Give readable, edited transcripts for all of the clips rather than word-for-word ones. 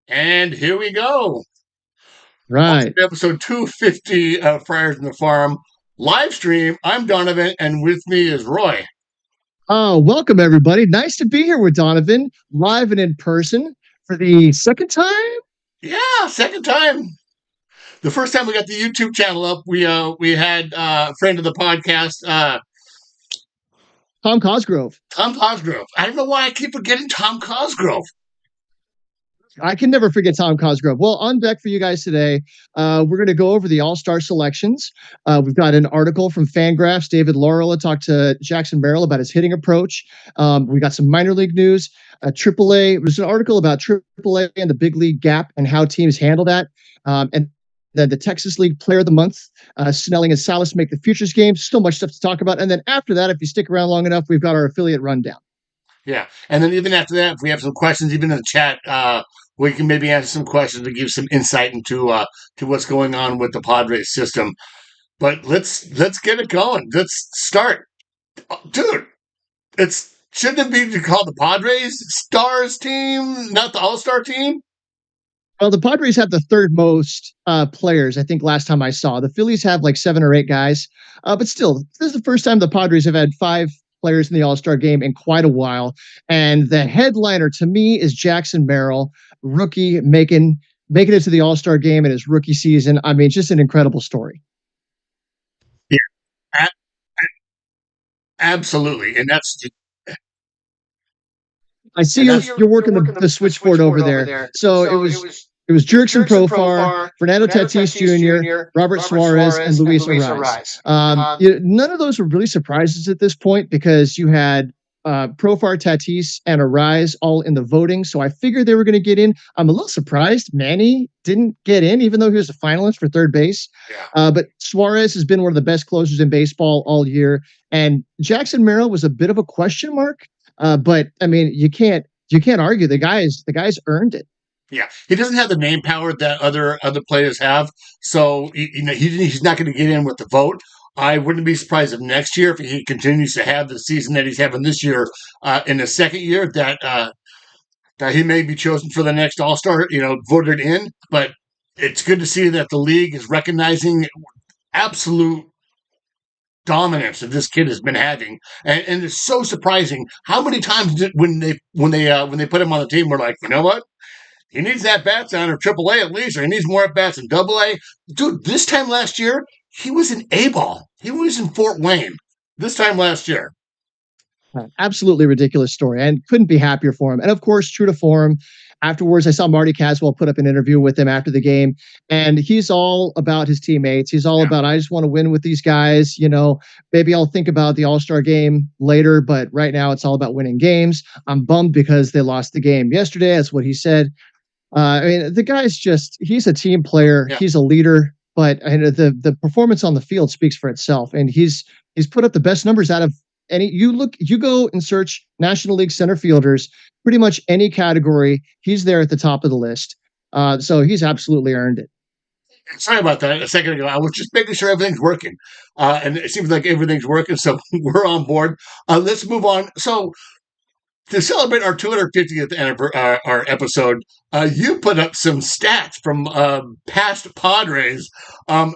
And here we go. Right. Episode 250 of Friars in the Farm live stream. I'm Donovan, and with me is Roy. Oh, welcome everybody. Nice to be here with Donovan, live and in person for the second time. Yeah, second time. The first time we got the YouTube channel up, we had a friend of the podcast, Tom Cosgrove. Tom Cosgrove. I don't know why I keep forgetting Tom Cosgrove. I can never forget Tom Cosgrove. Well, on deck for you guys today, we're going to go over the All-Star selections. We've got an article from Fangraphs. David Laurel talked to Jackson Merrill about his hitting approach. We got some minor league news. AAA, there's an article about AAA and the big league gap and how teams handle that. And then the Texas League Player of the Month, Snelling and Salas make the Futures game. Still much stuff to talk about. And then after that, if you stick around long enough, we've got our affiliate rundown. Yeah, and then even after that, if we have some questions, even in the chat, we can maybe answer some questions to give some insight into to what's going on with the Padres system. But let's get it going. Let's start, dude. Shouldn't it be called the Padres Stars team, not the All-Star team? Well, the Padres have the third most players, I think, last time I saw. The Phillies have like 7 or 8 guys. But still, this is the first time the Padres have had 5 players in the All-Star game in quite a while. And the headliner to me is Jackson Merrill, rookie, making it to the All-Star game in his rookie season. I mean, just an incredible story. Yeah, absolutely. And that's... I see you're working the switchboard over there. So it was Jurickson Profar, Fernando Tatis Jr., Robert Suarez, and Luis Arraez. None of those were really surprises at this point because you had Profar, Tatis, and Arraez all in the voting. So I figured they were going to get in. I'm a little surprised Manny didn't get in, even though he was a finalist for third base. Yeah. But Suarez has been one of the best closers in baseball all year. And Jackson Merrill was a bit of a question mark. But I mean, you can't argue the guy's earned it. Yeah, he doesn't have the name power that other players have, so he's not going to get in with the vote. I wouldn't be surprised if next year, if he continues to have the season that he's having this year, in the second year, that he may be chosen for the next All-Star, voted in. But it's good to see that the league is recognizing absolute dominance that this kid has been having, and it's so surprising how many times when they put him on the team, we're like, you know what? He needs that bats on or AAA at least, or he needs more at bats in AA. Dude, this time last year, he was in A-ball. He was in Fort Wayne this time last year. Absolutely ridiculous story, and couldn't be happier for him. And of course, true to form, afterwards, I saw Marty Caswell put up an interview with him after the game, and he's all about his teammates. He's all about, I just want to win with these guys. Maybe I'll think about the All-Star game later, but right now it's all about winning games. I'm bummed because they lost the game yesterday. That's what he said. I mean, the guy's he's a team player. Yeah. He's a leader, but the performance on the field speaks for itself. And he's put up the best numbers out of any. You go and search National League center fielders, pretty much any category. He's there at the top of the list. So he's absolutely earned it. Sorry about that. A second ago, I was just making sure everything's working. And it seems like everything's working. So we're on board. Let's move on. So, to celebrate our 250th our episode, you put up some stats from past Padres.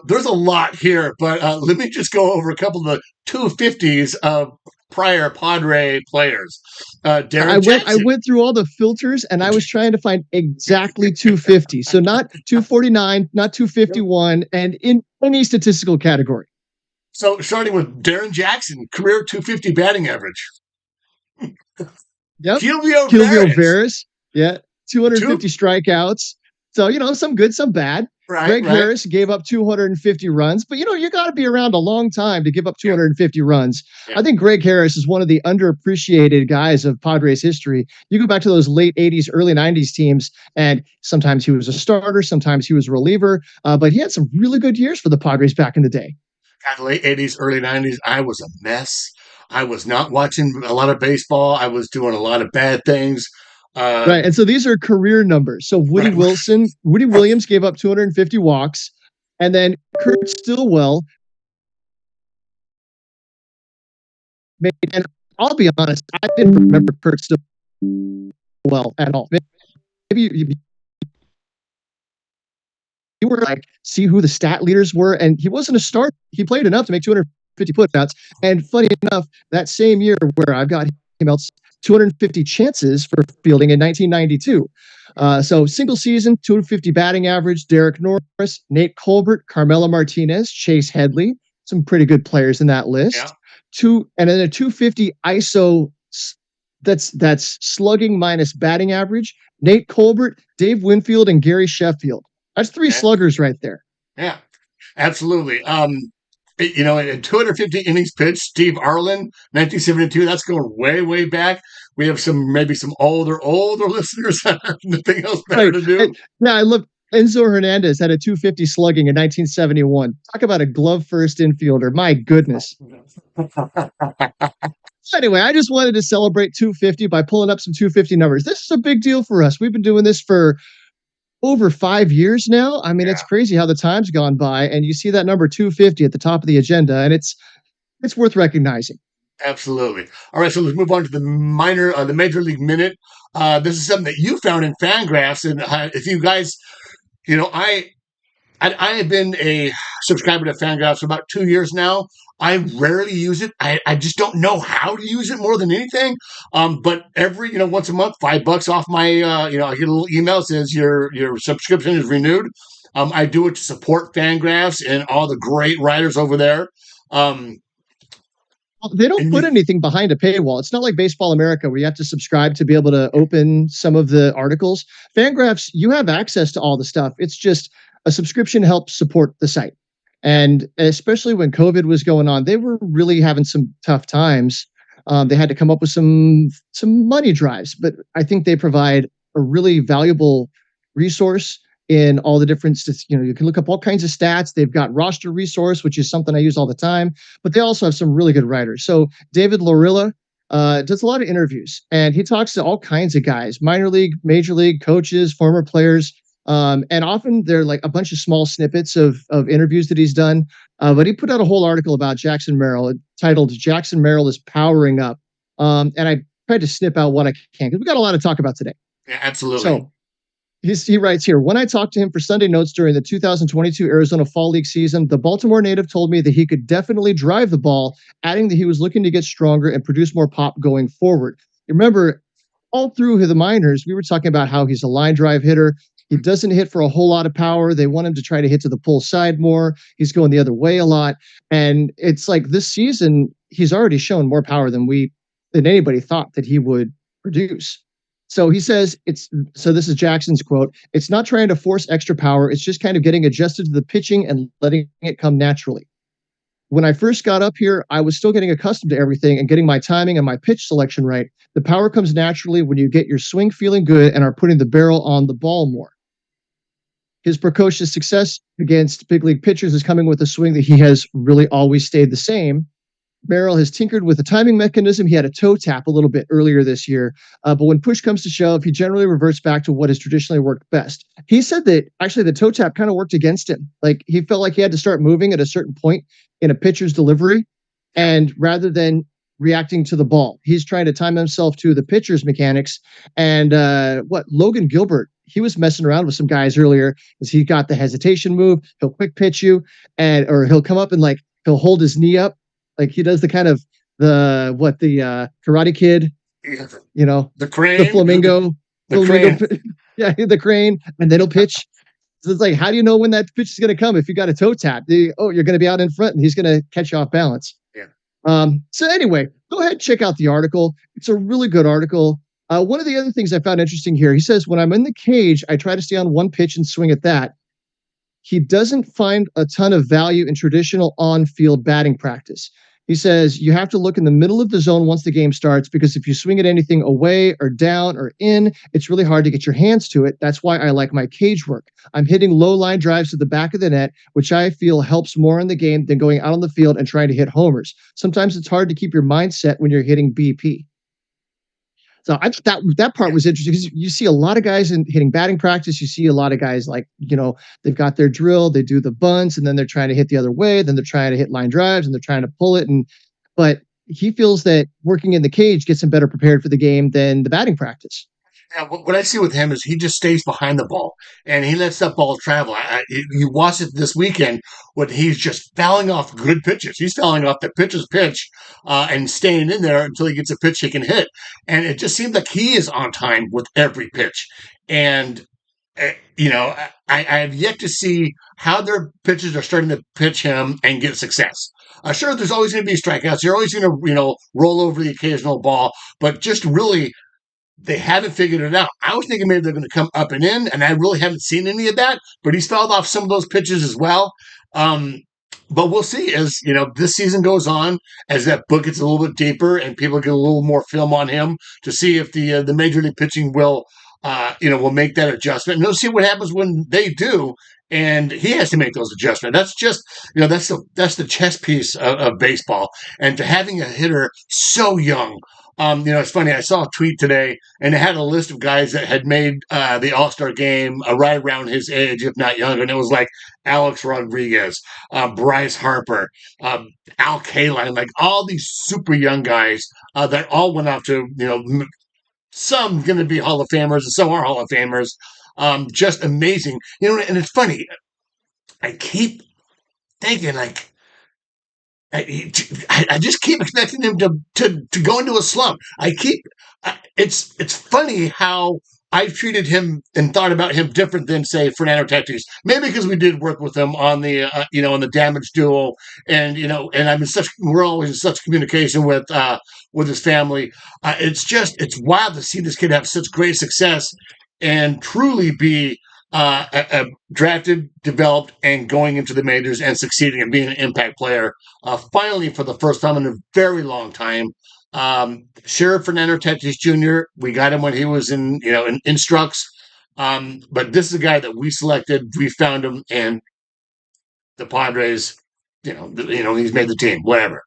There's a lot here, but let me just go over a couple of the 250s of prior Padre players. I went through all the filters, and I was trying to find exactly 250. So not 249, not 251, and in any statistical category. So starting with Darren Jackson, career 250 batting average. Yep. Kilvio Veras. Yeah. 250 strikeouts. So, some good, some bad. Right, Greg Harris gave up 250 runs, but you got to be around a long time to give up 250 runs. Yeah. I think Greg Harris is one of the underappreciated guys of Padres history. You go back to those late 80s, early 90s teams, and sometimes he was a starter, sometimes he was a reliever, but he had some really good years for the Padres back in the day. God, the late 80s, early 90s, I was a mess. I was not watching a lot of baseball. I was doing a lot of bad things. Right. And so these are career numbers. So Woody Williams gave up 250 walks. And then Kurt Stillwell made, and I'll be honest, I didn't remember Kurt Stillwell at all. Maybe were like, see who the stat leaders were. And he wasn't a start. He played enough to make 250 putouts. And funny enough, that same year where I got him out 250 chances for fielding in 1992. So single season, 250 batting average, Derek Norris, Nate Colbert, Carmelo Martinez, Chase Headley, some pretty good players in that list. And then a 250 ISO, that's slugging minus batting average, Nate Colbert, Dave Winfield, and Gary Sheffield. That's three sluggers right there. Yeah, absolutely. In 250 innings pitched, Steve Arlen, 1972. That's going way, way back. We have maybe some older listeners. Nothing else better to do. I love Enzo Hernandez had a 250 slugging in 1971. Talk about a glove first infielder. My goodness. Anyway, I just wanted to celebrate 250 by pulling up some 250 numbers. This is a big deal for us. We've been doing this for over 5 years now. I mean, it's crazy how the time's gone by, and you see that number 250 at the top of the agenda, and it's worth recognizing. Absolutely. All right, so let's move on to the Major League Minute. This is something that you found in Fangraphs, and if you guys, I have been a subscriber to Fangraphs for about 2 years now. I rarely use it. I just don't know how to use it more than anything. But every, once a month, $5 off my, I get a little email that says your subscription is renewed. I do it to support Fangraphs and all the great writers over there. They don't put anything behind a paywall. It's not like Baseball America where you have to subscribe to be able to open some of the articles. Fangraphs, you have access to all the stuff. It's just a subscription helps support the site. And especially when COVID was going on, they were really having some tough times. They had to come up with some money drives, but I think they provide a really valuable resource in all the different, you can look up all kinds of stats. They've got roster resource, which is something I use all the time, but they also have some really good writers. So David Lorilla does a lot of interviews, and he talks to all kinds of guys, minor league, major league, coaches, former players. And often they're like a bunch of small snippets of interviews that he's done. But he put out a whole article about Jackson Merrill titled Jackson Merrill is Powering Up. And I tried to snip out what I can because we got a lot to talk about today. Yeah, absolutely. So he writes here, when I talked to him for Sunday Notes during the 2022 Arizona Fall League season, the Baltimore native told me that he could definitely drive the ball, adding that he was looking to get stronger and produce more pop going forward. You remember, all through the minors, we were talking about how he's a line drive hitter. He doesn't hit for a whole lot of power. They want him to try to hit to the pull side more. He's going the other way a lot. And it's like this season, he's already shown more power than anybody thought that he would produce. So he says, so this is Jackson's quote, "It's not trying to force extra power. It's just kind of getting adjusted to the pitching and letting it come naturally. When I first got up here, I was still getting accustomed to everything and getting my timing and my pitch selection right. The power comes naturally when you get your swing feeling good and are putting the barrel on the ball more. His precocious success against big league pitchers is coming with a swing that he has really always stayed the same. Merrill has tinkered with the timing mechanism. He had a toe tap a little bit earlier this year, but when push comes to shove, he generally reverts back to what has traditionally worked best." He said that actually the toe tap kind of worked against him. Like he felt like he had to start moving at a certain point in a pitcher's delivery, and rather than reacting to the ball, he's trying to time himself to the pitcher's mechanics. And Logan Gilbert, he was messing around with some guys earlier because he got the hesitation move. He'll quick pitch you, or he'll come up and he'll hold his knee up. Like he does the kind of the Karate Kid, the crane, the flamingo, crane. Yeah, the crane, and then he'll pitch. So it's like, how do you know when that pitch is going to come if you got a toe tap? You're going to be out in front, and he's going to catch you off balance. Yeah. So anyway, go ahead and check out the article. It's a really good article. One of the other things I found interesting here, he says, when I'm in the cage, I try to stay on one pitch and swing at that. He doesn't find a ton of value in traditional on-field batting practice. He says you have to look in the middle of the zone once the game starts, because if you swing at anything away or down or in, it's really hard to get your hands to it. That's why I like my cage work. I'm hitting low line drives to the back of the net, which I feel helps more in the game than going out on the field and trying to hit homers. Sometimes it's hard to keep your mindset when you're hitting BP. So I thought that part was interesting because you see a lot of guys hitting batting practice. You see a lot of guys they've got their drill, they do the bunts, and then they're trying to hit the other way. Then they're trying to hit line drives and they're trying to pull it. But he feels that working in the cage gets him better prepared for the game than the batting practice. Yeah, what I see with him is he just stays behind the ball and he lets that ball travel. You watch it this weekend when he's just fouling off good pitches. He's fouling off the pitcher's pitch and staying in there until he gets a pitch he can hit. And it just seems like he is on time with every pitch. And I have yet to see how their pitchers are starting to pitch him and get success. Sure, there's always going to be strikeouts. You're always going to, roll over the occasional ball, but just really they haven't figured it out. I was thinking maybe they're going to come up and in, and I really haven't seen any of that. But he's fouled off some of those pitches as well. But we'll see as this season goes on, as that book gets a little bit deeper, and people get a little more film on him to see if the major league pitching will make that adjustment. And we'll see what happens when they do. And he has to make those adjustments. That's just, that's the chess piece of baseball. And to having a hitter so young, it's funny. I saw a tweet today, and it had a list of guys that had made the All-Star game right around his age, if not younger. And it was like Alex Rodriguez, Bryce Harper, Al Kaline, like all these super young guys that all went off to, some going to be Hall of Famers, and some are Hall of Famers. Just amazing, and it's funny. I keep thinking, like, I just keep expecting him to go into a slump. It's funny how I've treated him and thought about him different than, say, Fernando Tatis. Maybe because we did work with him on the on the damage duel, and and we're always in such communication with his family. It's wild to see this kid have such great success and truly be drafted, developed, and going into the majors and succeeding and being an impact player. Finally, for the first time in a very long time. Sure, Fernando Tatis Jr., we got him when he was in Instructs. But this is a guy that we selected. We found him, and the Padres, he's made the team, whatever.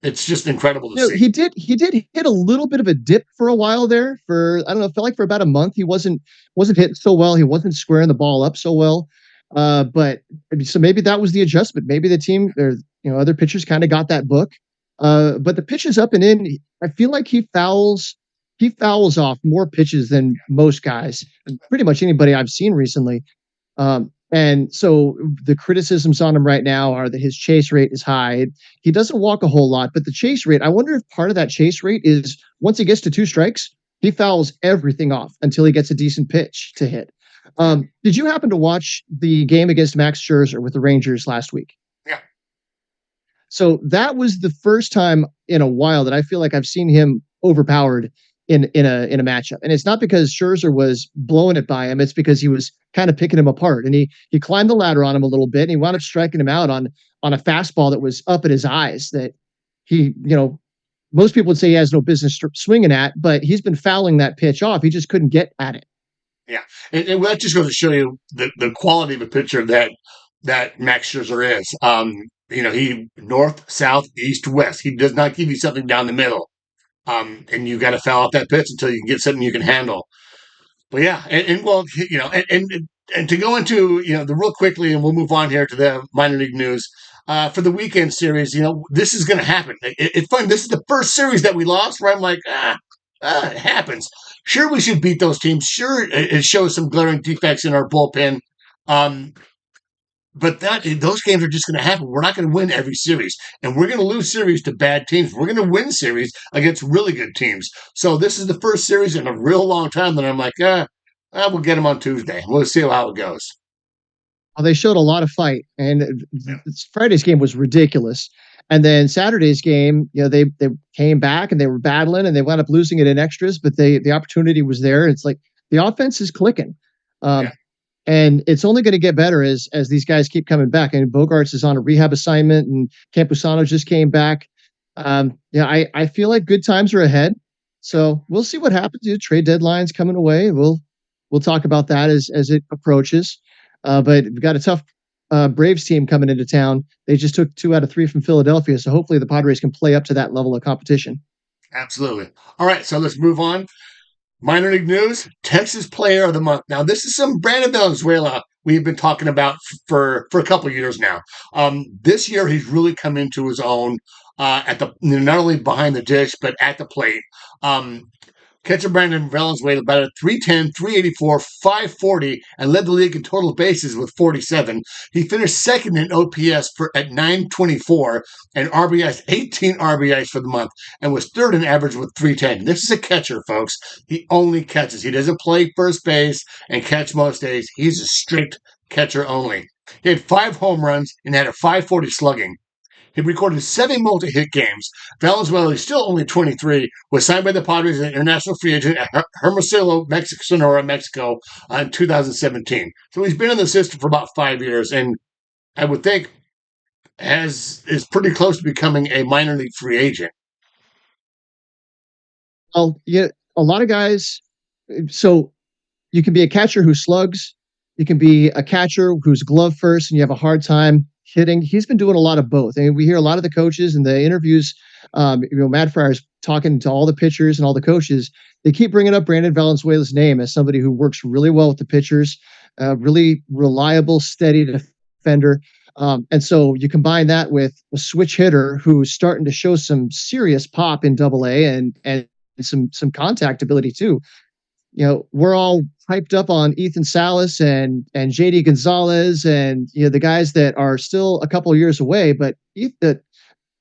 It's just incredible to see. He did hit a little bit of a dip for a while there. For I don't know, it felt like for about a month he wasn't hitting so well. He wasn't squaring the ball up so well. But so maybe that was the adjustment. Maybe the team or other pitchers kind of got that book. But the pitches up and in, I feel like he fouls off more pitches than most guys, and pretty much anybody I've seen recently. And so the criticisms on him right now are that his chase rate is high. He doesn't walk a whole lot, but the chase rate, I wonder if part of that chase rate is once he gets to 2 strikes, he fouls everything off until he gets a decent pitch to hit. Did you happen to watch the game against Max Scherzer with the Rangers last week? Yeah. So that was the first time in a while that I feel like I've seen him overpowered in a matchup. And it's not because Scherzer was blowing it by him. It's because he was kind of picking him apart. And he climbed the ladder on him a little bit, and he wound up striking him out on a fastball that was up at his eyes that he, most people would say he has no business swinging at, but he's been fouling that pitch off. He just couldn't get at it. Yeah. And that just goes to show you the quality of a pitcher that Max Scherzer is. He north, south, east, west. He does not give you something down the middle. And you got to foul off that pitch until you can get something you can handle. But yeah, and to go into the real quickly, and we'll move on here to the minor league news for the weekend series. This is going to happen. It's fun. This is the first series that we lost, where I'm like, it happens. Sure, we should beat those teams. Sure, it shows some glaring defects in our bullpen. But those games are just going to happen. We're not going to win every series, and we're going to lose series to bad teams. We're going to win series against really good teams. So this is the first series in a real long time that I'm like, we'll get them on Tuesday. We'll see how it goes. Well, they showed a lot of fight, and Friday's game was ridiculous. And then Saturday's game, they came back and they were battling, and they wound up losing it in extras, but the opportunity was there. It's like the offense is clicking. And it's only going to get better as these guys keep coming back. And Bogarts is on a rehab assignment, and Campusano just came back. I feel like good times are ahead. So we'll see what happens. Trade deadline's coming away. We'll talk about that as it approaches. But we've got a tough Braves team coming into town. They just took 2 out of 3 from Philadelphia. So hopefully the Padres can play up to that level of competition. Absolutely. All right, so let's move on. Minor league news, Texas Player of the Month. Now, this is some Brandon Valenzuela we've been talking about for a couple of years now. This year, he's really come into his own at the not only behind the dish, but at the plate. Catcher Brandon Valenzuela batted 310, 384, 540, and led the league in total bases with 47. He finished second in OPS at 924 and RBIs, 18 RBIs for the month, and was third in average with 310. This is a catcher, folks. He only catches. He doesn't play first base and catch most days. He's a strict catcher only. He had 5 home runs and had a 540 slugging. He recorded 7 multi-hit games. Valenzuela is still only 23, was signed by the Padres as an international free agent at Hermosillo, Sonora, Mexico in 2017. So he's been in the system for about 5 years, and I would think is pretty close to becoming a minor league free agent. Well, yeah, a lot of guys. So you can be a catcher who slugs. You can be a catcher who's glove first, and you have a hard time hitting. He's been doing a lot of both. I mean, we hear a lot of the coaches in the interviews. Matt Fryer's talking to all the pitchers and all the coaches. They keep bringing up Brandon Valenzuela's name as somebody who works really well with the pitchers, really reliable, steady defender. And so you combine that with a switch hitter who's starting to show some serious pop in AA and some contact ability too. We're all hyped up on Ethan Salas and JD Gonzalez and the guys that are still a couple of years away, but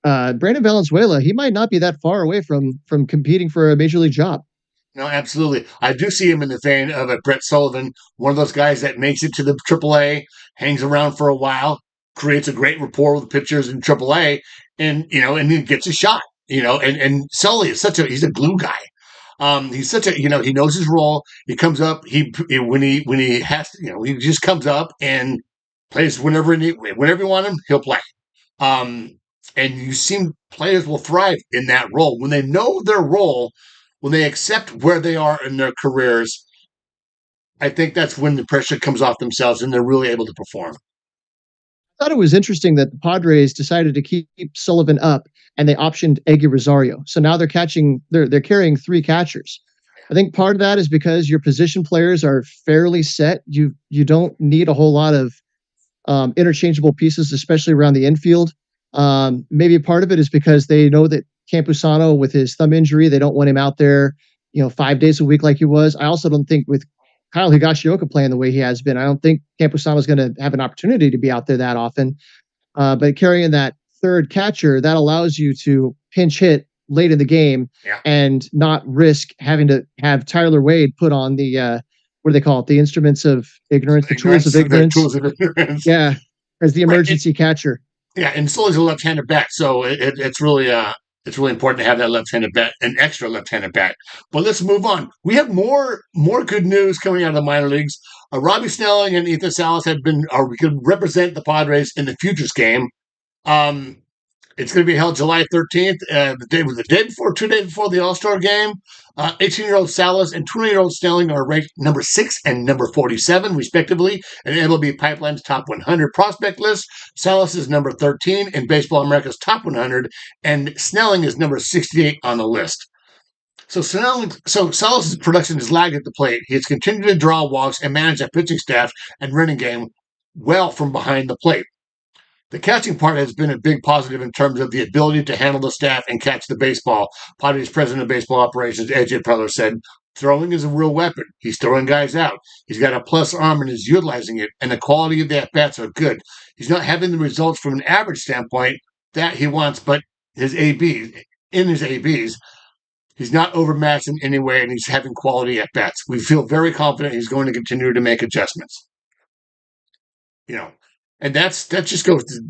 Brandon Valenzuela, he might not be that far away from competing for a major league job. No, absolutely. I do see him in the vein of a Brett Sullivan, one of those guys that makes it to the AAA, hangs around for a while, creates a great rapport with pitchers in AAA, and then gets a shot. And Sully is he's a glue guy. He's such a, he knows his role. He comes up, when he has to, he just comes up and plays whenever you want him, he'll play. And you see players will thrive in that role. When they know their role, when they accept where they are in their careers, I think that's when the pressure comes off themselves and they're really able to perform. I thought it was interesting that the Padres decided to keep Sullivan up and they optioned Eggy Rosario. So now they're carrying 3 catchers. I think part of that is because your position players are fairly set. You don't need a whole lot of interchangeable pieces, especially around the infield. Maybe part of it is because they know that Campusano, with his thumb injury, they don't want him out there, 5 days a week like he was. I also don't think with Kyle Higashioka playing the way he has been, I don't think Campusano is going to have an opportunity to be out there that often. But carrying that third catcher, that allows you to pinch hit late in the game and not risk having to have Tyler Wade put on the what do they call it? The instruments of ignorance, the tools of ignorance. The tools of ignorance. Yeah, as the emergency catcher. Yeah, and Sully's a left-handed bat, so it's really important to have that left-handed bat, an extra left-handed bat. But let's move on. We have more good news coming out of the minor leagues. Robbie Snelling and Ethan Salas we could represent the Padres in the Futures game. It's going to be held July 13th, the day before, 2 days before the All-Star game. 18-year-old Salas and 20-year-old Snelling are ranked number 6 and number 47, respectively, in MLB Pipeline's top 100 prospect list. Salas is number 13 in Baseball America's top 100, and Snelling is number 68 on the list. So Salas' production has lagged at the plate. He has continued to draw walks and manage a pitching staff and running game well from behind the plate. The catching part has been a big positive in terms of the ability to handle the staff and catch the baseball. Padres president of baseball operations, AJ Preller, said, throwing is a real weapon. He's throwing guys out. He's got a plus arm and is utilizing it, and the quality of the at-bats are good. He's not having the results from an average standpoint that he wants, but his ABs, he's not overmatched in any way, and he's having quality at-bats. We feel very confident he's going to continue to make adjustments. And that just goes to,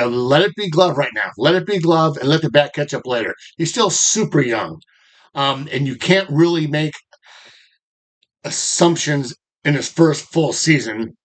let it be glove right now. Let it be glove and let the bat catch up later. He's still super young. And you can't really make assumptions in his first full season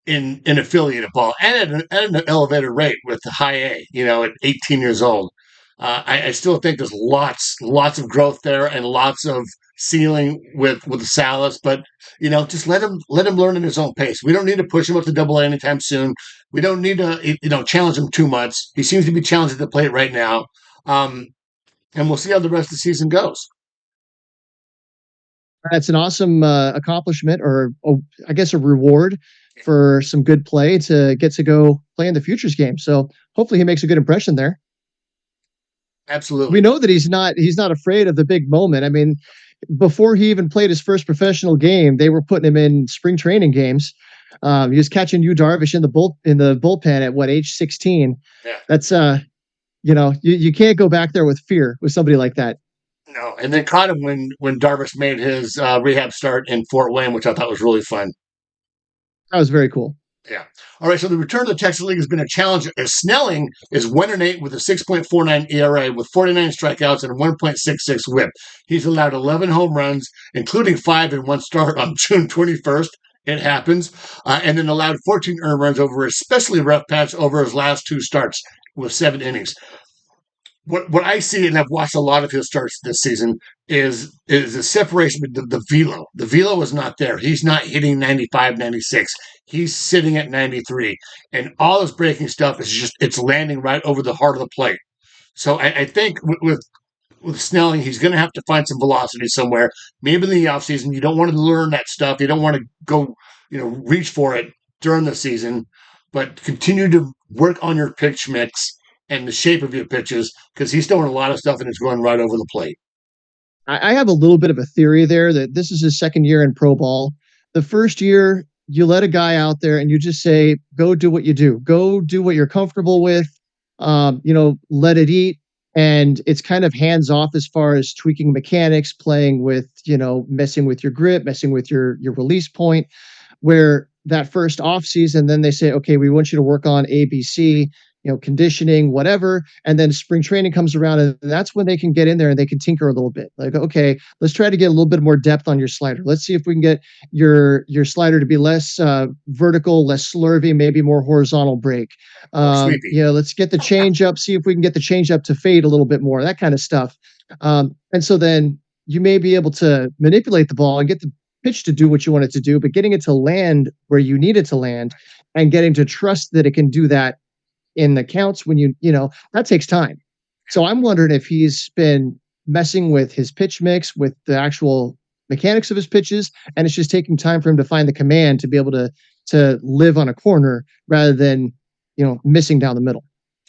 in affiliated ball and at an elevated rate with the high A, at 18 years old. I still think there's lots of growth there and lots of ceiling with Salas, but just let him learn at his own pace. We don't need to push him up to AA anytime soon. We don't need to challenge him too much. He seems to be challenged at the plate right now, and we'll see how the rest of the season goes. That's an awesome accomplishment, or I guess a reward for some good play to get to go play in the Futures game. So hopefully he makes a good impression there. Absolutely. We know that he's not afraid of the big moment. I mean, before he even played his first professional game, they were putting him in spring training games. He was catching Yu Darvish in the bullpen at what, age 16. Yeah. That's you can't go back there with fear with somebody like that. No, and then caught him when Darvish made his rehab start in Fort Wayne, which I thought was really fun. That was very cool. Yeah. All right. So the return of the Texas League has been a challenge. As Snelling is 1-8 with a 6.49 ERA with 49 strikeouts and a 1.66 WHIP. He's allowed 11 home runs, including 5 in one start on June 21st. It happens, and then allowed 14 earned runs over a especially rough patch over his last 2 starts with 7 innings. What I see, and I've watched a lot of his starts this season, is the separation with the velo. The velo is not there. He's not hitting 95, 96. He's sitting at 93. And all his breaking stuff is just, it's landing right over the heart of the plate. So I think with Snelling, he's going to have to find some velocity somewhere. Maybe in the offseason, you don't want to learn that stuff. You don't want to go, reach for it during the season, but continue to work on your pitch mix and the shape of your pitches, because he's throwing a lot of stuff and it's going right over the plate. I have a little bit of a theory there that this is his second year in pro ball. The first year, you let a guy out there and you just say, go do what you do. Go do what you're comfortable with. Let it eat. And it's kind of hands off as far as tweaking mechanics, playing with, messing with your grip, messing with your release point, where that first off season, then they say, okay, we want you to work on ABC, conditioning, whatever. And then spring training comes around, and that's when they can get in there and they can tinker a little bit. Like, okay, let's try to get a little bit more depth on your slider. Let's see if we can get your slider to be less vertical, less slurvy, maybe more horizontal break. Let's get the change up, see if we can get the change up to fade a little bit more, that kind of stuff. And so then you may be able to manipulate the ball and get the pitch to do what you want it to do, but getting it to land where you need it to land and getting to trust that it can do that in the counts when that takes time. So I'm wondering if he's been messing with his pitch mix, with the actual mechanics of his pitches, and it's just taking time for him to find the command to be able to live on a corner rather than, missing down the middle.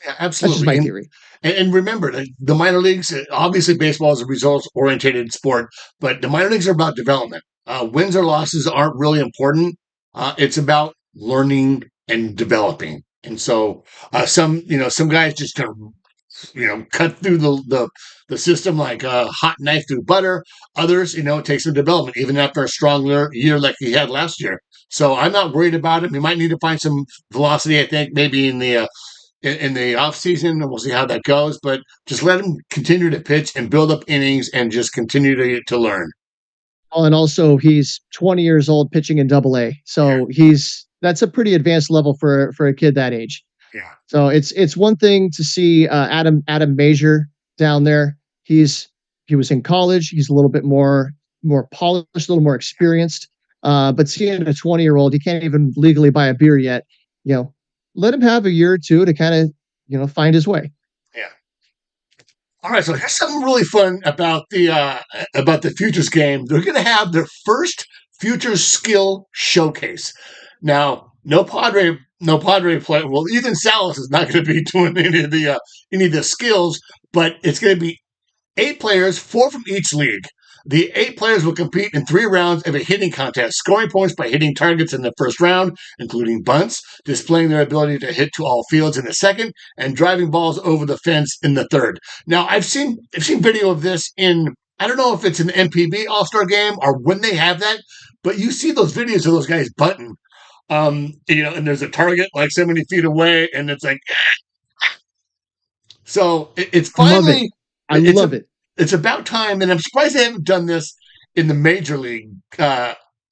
Yeah, absolutely. That's just my theory. And remember, the minor leagues, obviously baseball is a results-oriented sport, but the minor leagues are about development. Wins or losses aren't really important. It's about learning and developing. And so some guys just kind of, cut through the system like a hot knife through butter. Others, it takes some development, even after a strong year like he had last year. So I'm not worried about it. We might need to find some velocity, I think, maybe in the off season, and we'll see how that goes. But just let him continue to pitch and build up innings and just continue to learn. Oh, and also he's 20 years old pitching in Double-A. So that's a pretty advanced level for a kid that age. Yeah. So it's one thing to see Adam Major down there. He was in college. He's a little bit more polished, a little more experienced. But seeing a 20-year-old, he can't even legally buy a beer yet. Let him have a year or two to kind of, find his way. Yeah. All right. So here's something really fun about the Futures game. They're going to have their first Futures skill showcase. Now, no Padre play. Well, Ethan Salas is not going to be doing any of the skills, but it's going to be 8 players, 4 from each league. The 8 players will compete in 3 rounds of a hitting contest, scoring points by hitting targets in the first round, including bunts, displaying their ability to hit to all fields in the second, and driving balls over the fence in the third. Now, I've seen video of this in, I don't know if it's an MPB All-Star game or when they have that, but you see those videos of those guys bunting. And there's a target like 70 feet away, and it's like, so it's finally. I love it. It's about time, and I'm surprised they haven't done this in the major league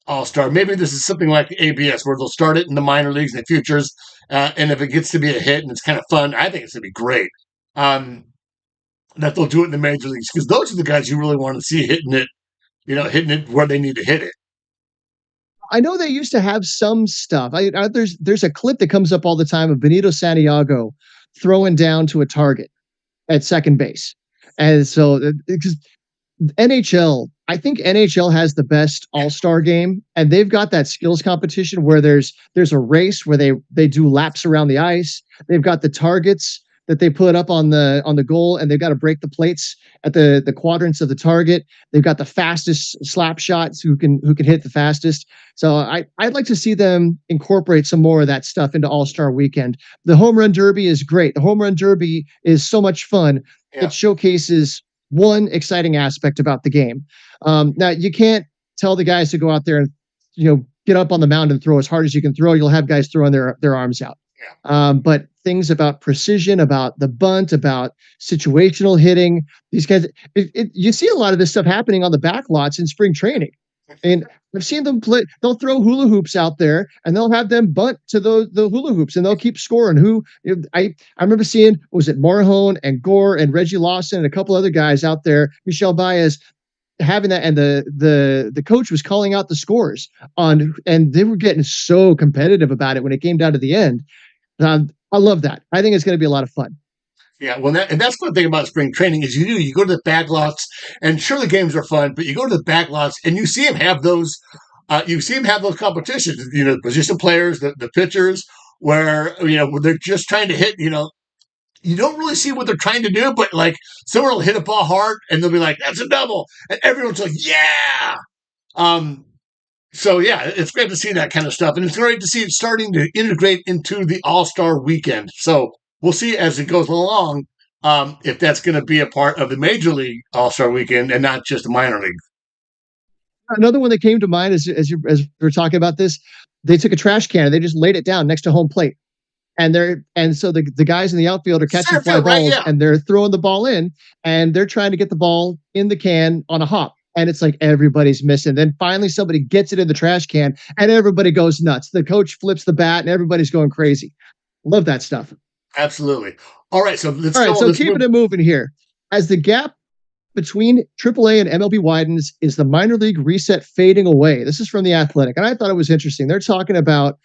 All-Star. Maybe this is something like the ABS, where they'll start it in the minor leagues and the Futures, and if it gets to be a hit and it's kind of fun, I think it's going to be great. That they'll do it in the major leagues, because those are the guys you really want to see hitting it where they need to hit it. I know they used to have some stuff. There's a clip that comes up all the time of Benito Santiago throwing down to a target at second base. And so NHL, I think NHL has the best all-star game, and they've got that skills competition where there's a race where they do laps around the ice. They've got the targets that they put up on the goal, and they've got to break the plates at the quadrants of the target. They've got the fastest slap shots who can hit the fastest. So I'd like to see them incorporate some more of that stuff into All-Star Weekend. The home run derby is great. The home run derby is so much fun. Yeah. It showcases one exciting aspect about the game. Now you can't tell the guys to go out there and get up on the mound and throw as hard as you can throw. You'll have guys throwing their arms out. Yeah. But things about precision, about the bunt, about situational hitting, these guys, you see a lot of this stuff happening on the back lots in spring training. And I've seen them play. They'll throw hula hoops out there, and they'll have them bunt to the hula hoops, and they'll keep scoring. I remember seeing, was it Morhone and Gore and Reggie Lawson and a couple other guys out there, Michel Baez, having that, and the coach was calling out the scores on, and they were getting so competitive about it when it came down to the end. I love that. I think it's going to be a lot of fun. Yeah, well, that's the thing about spring training is you go to the back lots, and sure the games are fun, but you go to the back lots and you see them have those, competitions. The position players, the pitchers, where where they're just trying to hit. You don't really see what they're trying to do, but like someone will hit a ball hard and they'll be like, "That's a double," and everyone's like, "Yeah." So yeah, it's great to see that kind of stuff, and it's great to see it starting to integrate into the All-Star Weekend. So we'll see as it goes along if that's going to be a part of the Major League All-Star Weekend and not just the minor league. Another one that came to mind as we're talking about this, they took a trash can and they just laid it down next to home plate. And so the guys in the outfield are catching fly balls, and they're throwing the ball in, and they're trying to get the ball in the can on a hop. And it's like everybody's missing. Then finally somebody gets it in the trash can and everybody goes nuts. The coach flips the bat and everybody's going crazy. Love that stuff. Absolutely. All right. So keeping it moving here. As the gap between AAA and MLB widens, is the minor league reset fading away? This is from The Athletic. And I thought it was interesting. They're talking about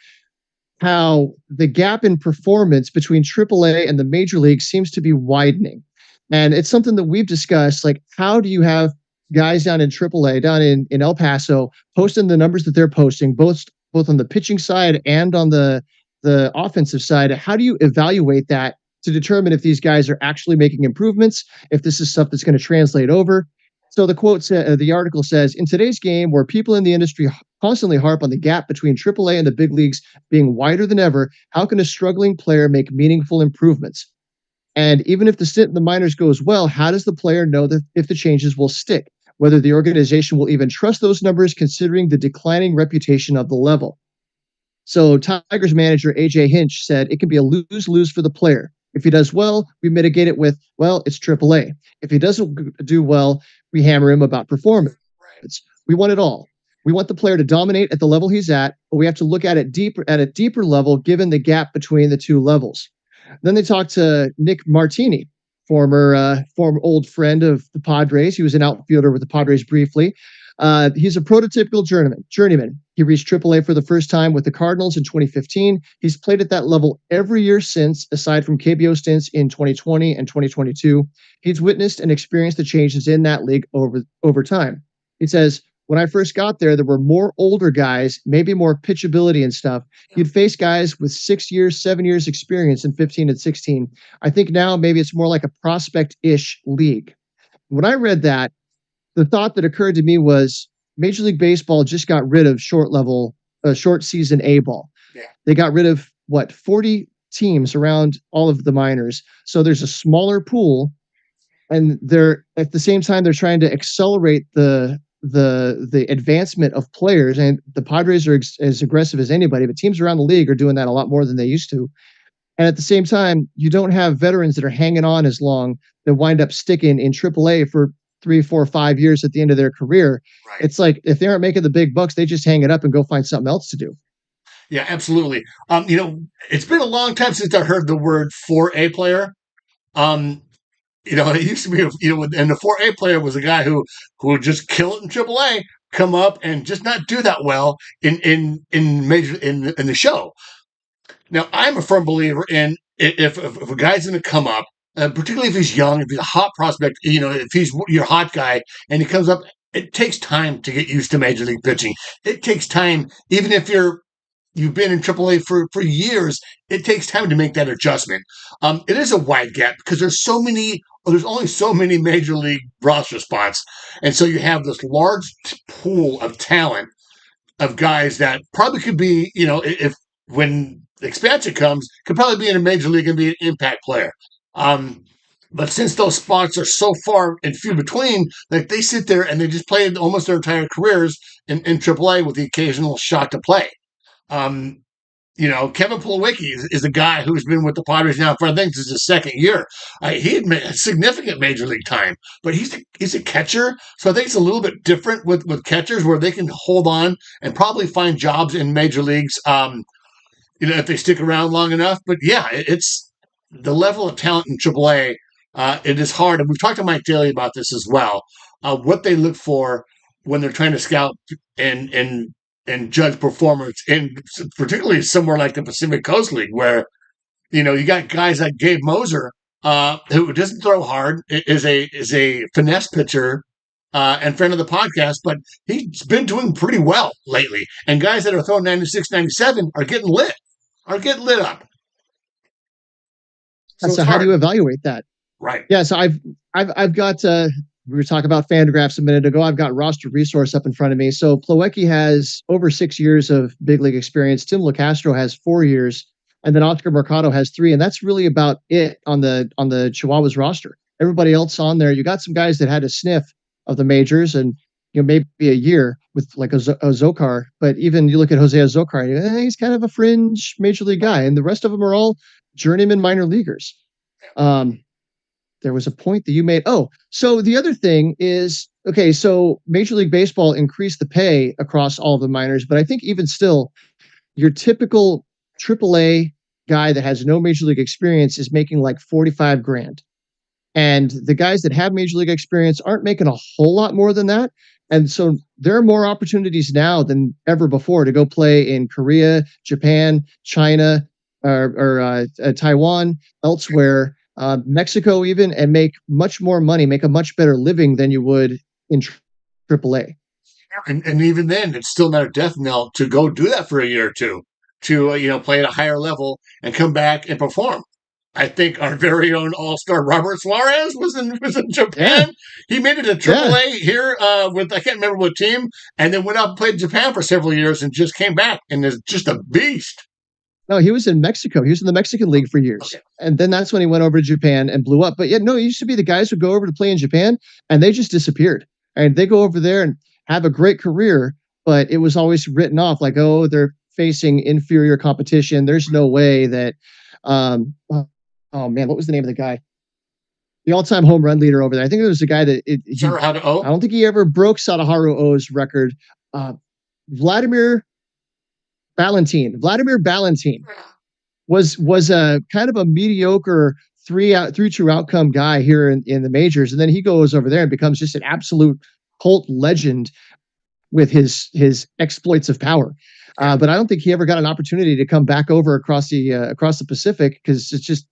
how the gap in performance between AAA and the major league seems to be widening. And it's something that we've discussed. Like, how do you have guys down in AAA, down in El Paso, posting the numbers that they're posting, both on the pitching side and on the offensive side? How do you evaluate that to determine if these guys are actually making improvements, if this is stuff that's going to translate over? So the article says, in today's game where people in the industry constantly harp on the gap between AAA and the big leagues being wider than ever, how can a struggling player make meaningful improvements? And even if the stint in the minors goes well, how does the player know that if the changes will stick? Whether the organization will even trust those numbers considering the declining reputation of the level. So Tigers manager AJ Hinch said it can be a lose-lose for the player. If he does well, we mitigate it with, well, it's AAA. If he doesn't do well, we hammer him about performance. We want it all. We want the player to dominate at the level he's at, but we have to look at it at a deeper level given the gap between the two levels. Then they talked to Nick Martini, former old friend of the Padres. He was an outfielder with the Padres briefly. He's a prototypical journeyman. He reached AAA for the first time with the Cardinals in 2015. He's played at that level every year since, aside from KBO stints in 2020 and 2022. He's witnessed and experienced the changes in that league over time. He says, when I first got there were more older guys, maybe more pitchability and stuff. You'd face guys with 6 years, 7 years experience in 15 and 16. I think now maybe it's more like a prospect-ish league. When I read that, the thought that occurred to me was Major League Baseball just got rid of short season A ball. Yeah. They got rid of 40 teams around all of the minors. So there's a smaller pool, and they're at the same time they're trying to accelerate the advancement of players, and the Padres are as aggressive as anybody, but teams around the league are doing that a lot more than they used to. And at the same time, you don't have veterans that are hanging on as long that wind up sticking in AAA for 3, 4, 5 years at the end of their career. Right. It's like, if they aren't making the big bucks, they just hang it up and go find something else to do. Yeah, absolutely. It's been a long time since I heard the word 4A player. It used to be, and the 4A player was a guy who would just kill it in AAA, come up and just not do that well in the show. Now, I'm a firm believer in if a guy's going to come up, particularly if he's young, if he's a hot prospect, if he's your hot guy and he comes up, it takes time to get used to major league pitching. It takes time, even if you're you've been in AAA for years, it takes time to make that adjustment. It is a wide gap because there's only so many major league roster spots. And so you have this large pool of talent of guys that probably could be, if when expansion comes, could probably be in a major league and be an impact player. But since those spots are so far and few between, like they sit there and they just play almost their entire careers in AAA with the occasional shot to play. Kevin Plawecki is a guy who's been with the Padres now for, I think this is his second year. He had made significant major league time, but he's a catcher. So I think it's a little bit different with catchers where they can hold on and probably find jobs in major leagues, if they stick around long enough. But yeah, it's the level of talent in AAA. It is hard. And we've talked to Mike Daly about this as well, what they look for when they're trying to scout and judge performance, in particularly somewhere like the Pacific Coast League, where you got guys like Gabe Moser, who doesn't throw hard, is a finesse pitcher and friend of the podcast, but he's been doing pretty well lately. And guys that are throwing 96, 97 are getting lit up. So how do you evaluate that? Right. Yeah. So I've got. We were talking about Fangraphs a minute ago. I've got roster resource up in front of me. So Plawecki has over 6 years of big league experience. Tim LeCastro has 4 years, and then Oscar Mercado has 3, and that's really about it on the Chihuahuas roster. Everybody else on there, you got some guys that had a sniff of the majors, and maybe a year with like a Zokar. But even you look at Jose Zokar, he's kind of a fringe major league guy, and the rest of them are all journeyman minor leaguers. There was a point that you made. Oh, so the other thing is, okay, so Major League Baseball increased the pay across all the minors, but I think even still, your typical AAA guy that has no Major League experience is making like 45 grand. And the guys that have Major League experience aren't making a whole lot more than that. And so there are more opportunities now than ever before to go play in Korea, Japan, China, or Taiwan, elsewhere. Mexico even, and make much more money, make a much better living than you would in AAA. And even then, it's still not a death knell to go do that for a year or two, to play at a higher level and come back and perform. I think our very own all-star Robert Suarez was in Japan. Yeah. He made it to AAA here with, I can't remember what team, and then went out and played Japan for several years and just came back and is just a beast. No, he was in Mexico. He was in the Mexican League for years. Okay. And then that's when he went over to Japan and blew up. But yeah, no, it used to be the guys who go over to play in Japan and they just disappeared. And they go over there and have a great career, but it was always written off like, oh, they're facing inferior competition. There's no way that, oh man, what was the name of the guy? The all-time home run leader over there. I think there was a guy that I don't think he ever broke Sadaharu O's record. Vladimir Valentin was a kind of a mediocre three true outcome guy here in the majors, and then he goes over there and becomes just an absolute cult legend with his exploits of power. But I don't think he ever got an opportunity to come back over across the Pacific because it's just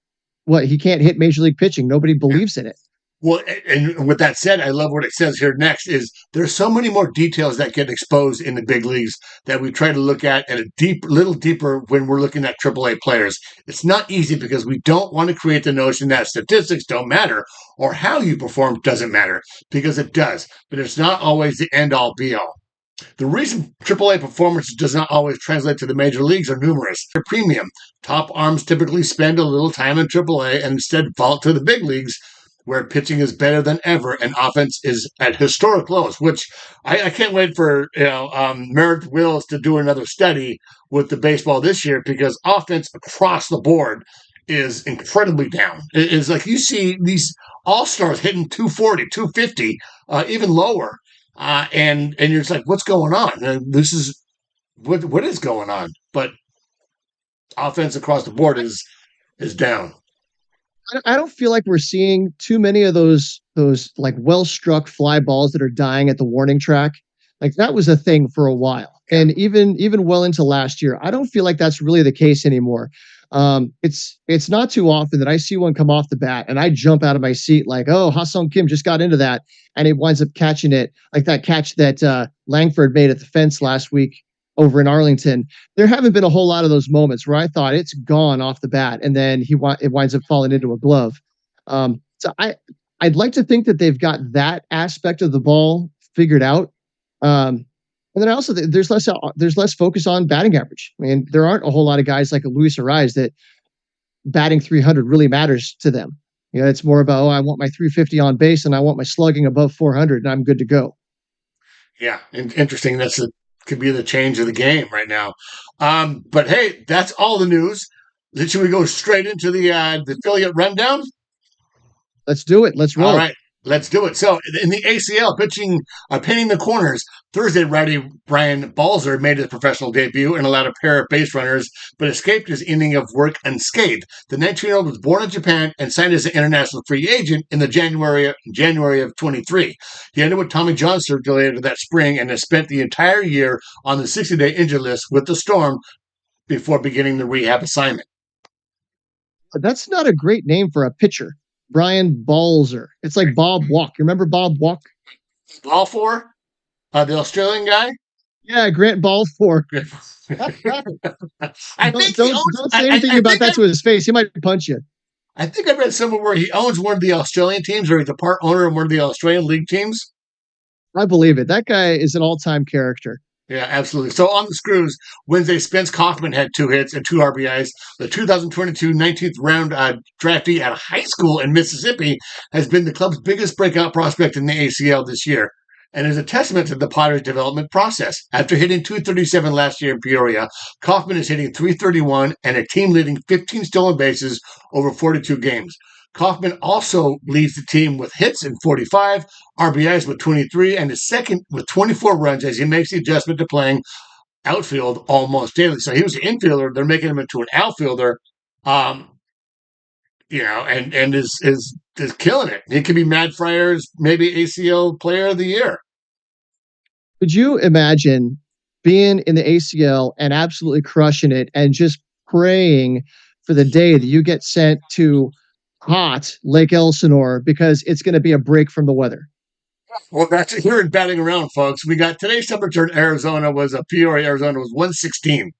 he can't hit major league pitching. Nobody believes in it. Well, and with that said, I love what it says here next is there's so many more details that get exposed in the big leagues that we try to look at a little deeper when we're looking at AAA players. It's not easy because we don't want to create the notion that statistics don't matter or how you perform doesn't matter, because it does, but it's not always the end-all be-all. The reason AAA performance does not always translate to the major leagues are numerous. They're premium. Top arms typically spend a little time in AAA and instead vault to the big leagues, where pitching is better than ever and offense is at historic lows, which I can't wait for Meredith Wills to do another study with the baseball this year, because offense across the board is incredibly down. It's like you see these all-stars hitting 240, 250, even lower, and you're just like, what's going on? And this is what is going on? But offense across the board is down. I don't feel like we're seeing too many of those like well-struck fly balls that are dying at the warning track. Like that was a thing for a while. And even well into last year, I don't feel like that's really the case anymore. It's not too often that I see one come off the bat and I jump out of my seat like, oh, Ha-Sung Kim just got into that. And he winds up catching it like that catch that Langford made at the fence last week over in Arlington, there haven't been a whole lot of those moments where I thought it's gone off the bat, and then it winds up falling into a glove. So I'd like to think that they've got that aspect of the ball figured out. And then also there's less focus on batting average. I mean, there aren't a whole lot of guys like a Luis Ariz that batting 300 really matters to them. You know, it's more about, oh, I want my 350 on base and I want my slugging above 400 and I'm good to go. Yeah, interesting. Could be the change of the game right now. But hey, that's all the news. Then should we go straight into the affiliate rundown? Let's do it. Let's roll. All right, let's do it. So in the ACL, pinning the corners, Thursday, righty Brian Balzer made his professional debut and allowed a pair of base runners, but escaped his inning of work unscathed. The 19-year-old was born in Japan and signed as an international free agent in the January of 23. He ended with Tommy John surgery later that spring and has spent the entire year on the 60-day injured list with the Storm before beginning the rehab assignment. That's not a great name for a pitcher. Brian Balzer. It's like Bob Walk. You remember Bob Walk? Balfour? The Australian guy? Yeah, Grant Balfour. Don't say anything about that to his face. He might punch you. I think I read somewhere where he owns one of the Australian teams, or he's a part owner of one of the Australian League teams. I believe it. That guy is an all-time character. Yeah, absolutely. So on the screws, Wednesday, Spence cofFMAN had 2 hits and 2 RBIs. The 2022 19th round draftee at a high school in Mississippi has been the club's biggest breakout prospect in the ACL this year, and is a testament to the Padres' development process. After hitting .237 last year in Peoria, cofFMAN is hitting .331 and a team-leading 15 stolen bases over 42 games. cofFMAN also leads the team with hits in 45, RBIs with 23, and is second with 24 runs as he makes the adjustment to playing outfield almost daily. So he was an infielder. They're making him into an outfielder, and is killing it. He could be Matt Fryer's maybe ACL Player of the Year. Could you imagine being in the ACL and absolutely crushing it and just praying for the day that you get sent to hot Lake Elsinore because it's going to be a break from the weather? Well, that's here in batting around, folks. We got today's temperature in Arizona Peoria, Arizona was 116.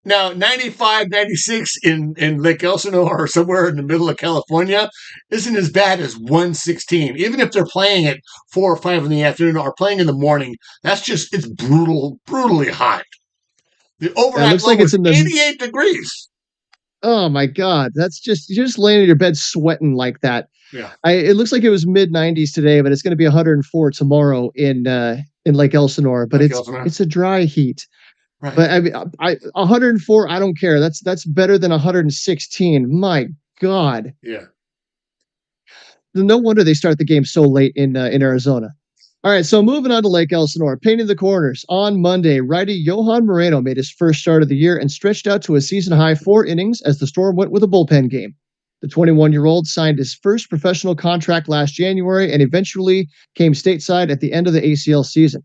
Now, 95, 96 in Lake Elsinore or somewhere in the middle of California isn't as bad as 116. Even if they're playing at 4 or 5 in the afternoon or playing in the morning, it's brutally hot. The overnight low is 88 degrees. Oh my God. That's you're just laying in your bed sweating like that. Yeah. It looks like it was mid-90s today, but it's going to be 104 tomorrow in Lake Elsinore, but it's a dry heat. Right. But 104, I don't care. That's better than 116. My God. Yeah. No wonder they start the game so late in Arizona. All right, so moving on to Lake Elsinore, painting the corners. On Monday, righty Johan Moreno made his first start of the year and stretched out to a season-high 4 innings as the Storm went with a bullpen game. The 21-year-old signed his first professional contract last January and eventually came stateside at the end of the ACL season.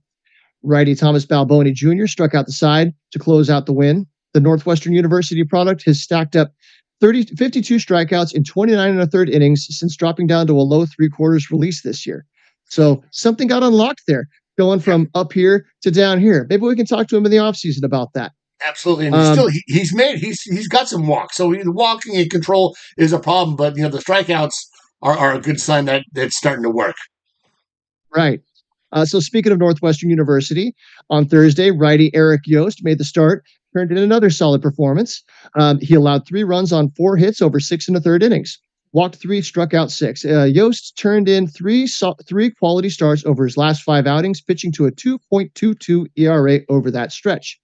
Righty Thomas Balboni Jr. struck out the side to close out the win. The Northwestern University product has stacked up 52 strikeouts in 29 1/3 innings since dropping down to a low 3/4 release this year. So something got unlocked there, going from up here to down here. Maybe we can talk to him in the offseason about that. Absolutely. And he's got some walks. So the walking and control is a problem, but the strikeouts are a good sign that it's starting to work. Right. So speaking of Northwestern University, on Thursday, righty Eric Yost made the start, turned in another solid performance. He allowed 3 runs on 4 hits over 6 1/3 innings. Walked 3, struck out 6. Yost turned in 3 quality starts over his last 5 outings, pitching to a 2.22 ERA over that stretch.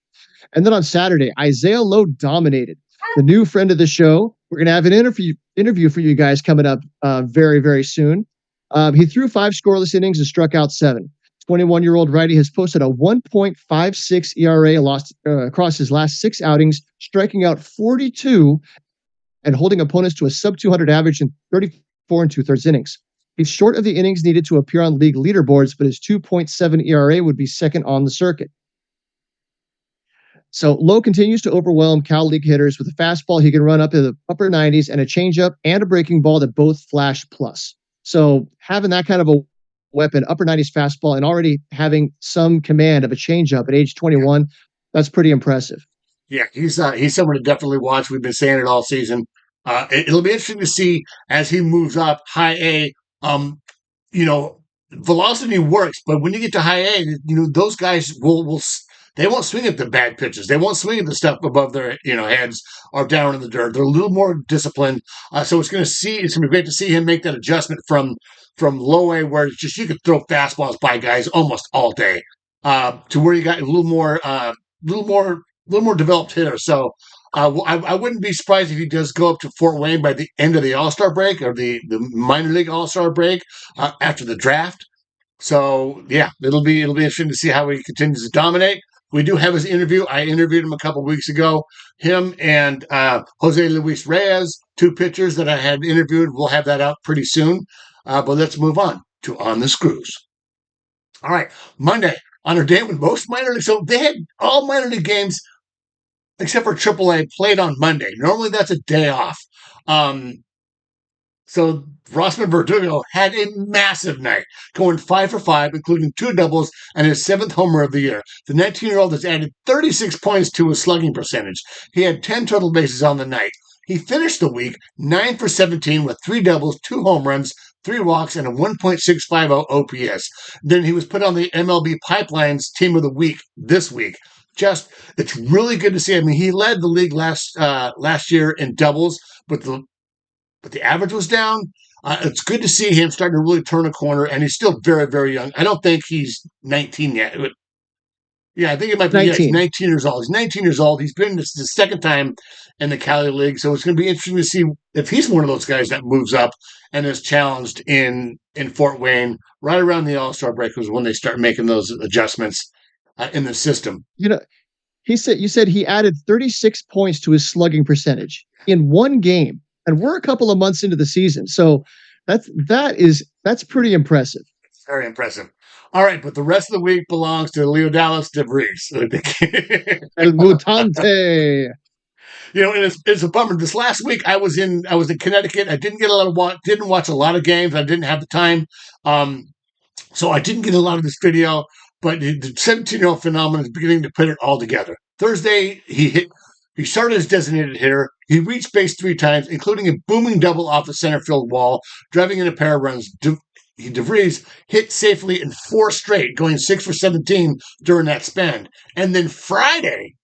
And then on Saturday, Isaiah Lowe dominated. The new friend of the show. We're going to have an interview for you guys coming up very, very soon. He threw 5 scoreless innings and struck out 7. 21-year-old righty has posted a 1.56 ERA across his last 6 outings, striking out 42 and holding opponents to a sub-200 average in 34 2/3 innings. He's short of the innings needed to appear on league leaderboards, but his 2.7 ERA would be second on the circuit. So Lowe continues to overwhelm Cal League hitters with a fastball he can run up to the upper 90s and a changeup and a breaking ball that both flash plus. So having that kind of a weapon, upper 90s fastball, and already having some command of a changeup at age 21, That's pretty impressive. Yeah, he's someone to definitely watch. We've been saying it all season. It'll be interesting to see as he moves up high A. You know, velocity works, but when you get to high A, those guys will they won't swing at the bad pitches. They won't swing at the stuff above their heads or down in the dirt. They're a little more disciplined. So it's going to be great to see him make that adjustment from low A, where it's just you could throw fastballs by guys almost all day, to where you got a little more developed hitter. So I wouldn't be surprised if he does go up to Fort Wayne by the end of the All-Star break or the minor league All-Star break after the draft. So yeah, it'll be interesting to see how he continues to dominate. We do have his interview. I interviewed him a couple weeks ago. Him and Jose Luis Reyes, two pitchers that I had interviewed. We'll have that out pretty soon. But let's move on to On the Screws. All right, Monday on a day when most minor league, so they had all minor league games except for AAA played on Monday. Normally that's a day off. So Rosman Verdugo had a massive night, going 5 for 5, including 2 doubles and his 7th homer of the year. The 19-year-old has added 36 points to his slugging percentage. He had 10 total bases on the night. He finished the week 9 for 17 with 3 doubles, 2 home runs, 3 walks, and a 1.650 OPS. Then he was put on the MLB Pipeline's Team of the Week this week. It's really good to see. I mean, he led the league last year in doubles, but the average was down. It's good to see him starting to really turn a corner, and he's still very, very young. I don't think he's 19 yet. Yeah, I think it might be. 19. Yeah, he's 19 years old. He's 19 years old. He's been this the second time in the Cali League, so it's going to be interesting to see if he's one of those guys that moves up and is challenged in Fort Wayne right around the All-Star break, was when they start making those adjustments in the system. You said he added 36 points to his slugging percentage in one game, and we're a couple of months into the season. So that's pretty impressive. It's very impressive. All right, but the rest of the week belongs to Leonidas DeVries. El Mutante. And it's a bummer. This last week I was in Connecticut. I didn't get didn't watch a lot of games. I didn't have the time. So I didn't get a lot of this video, but the 17-year-old phenomenon is beginning to put it all together. Thursday, he started as designated hitter. He reached base 3 times, including a booming double off the center field wall, driving in a pair of runs. DeVries hit safely in 4 straight, going 6 for 17 during that span. And then Friday,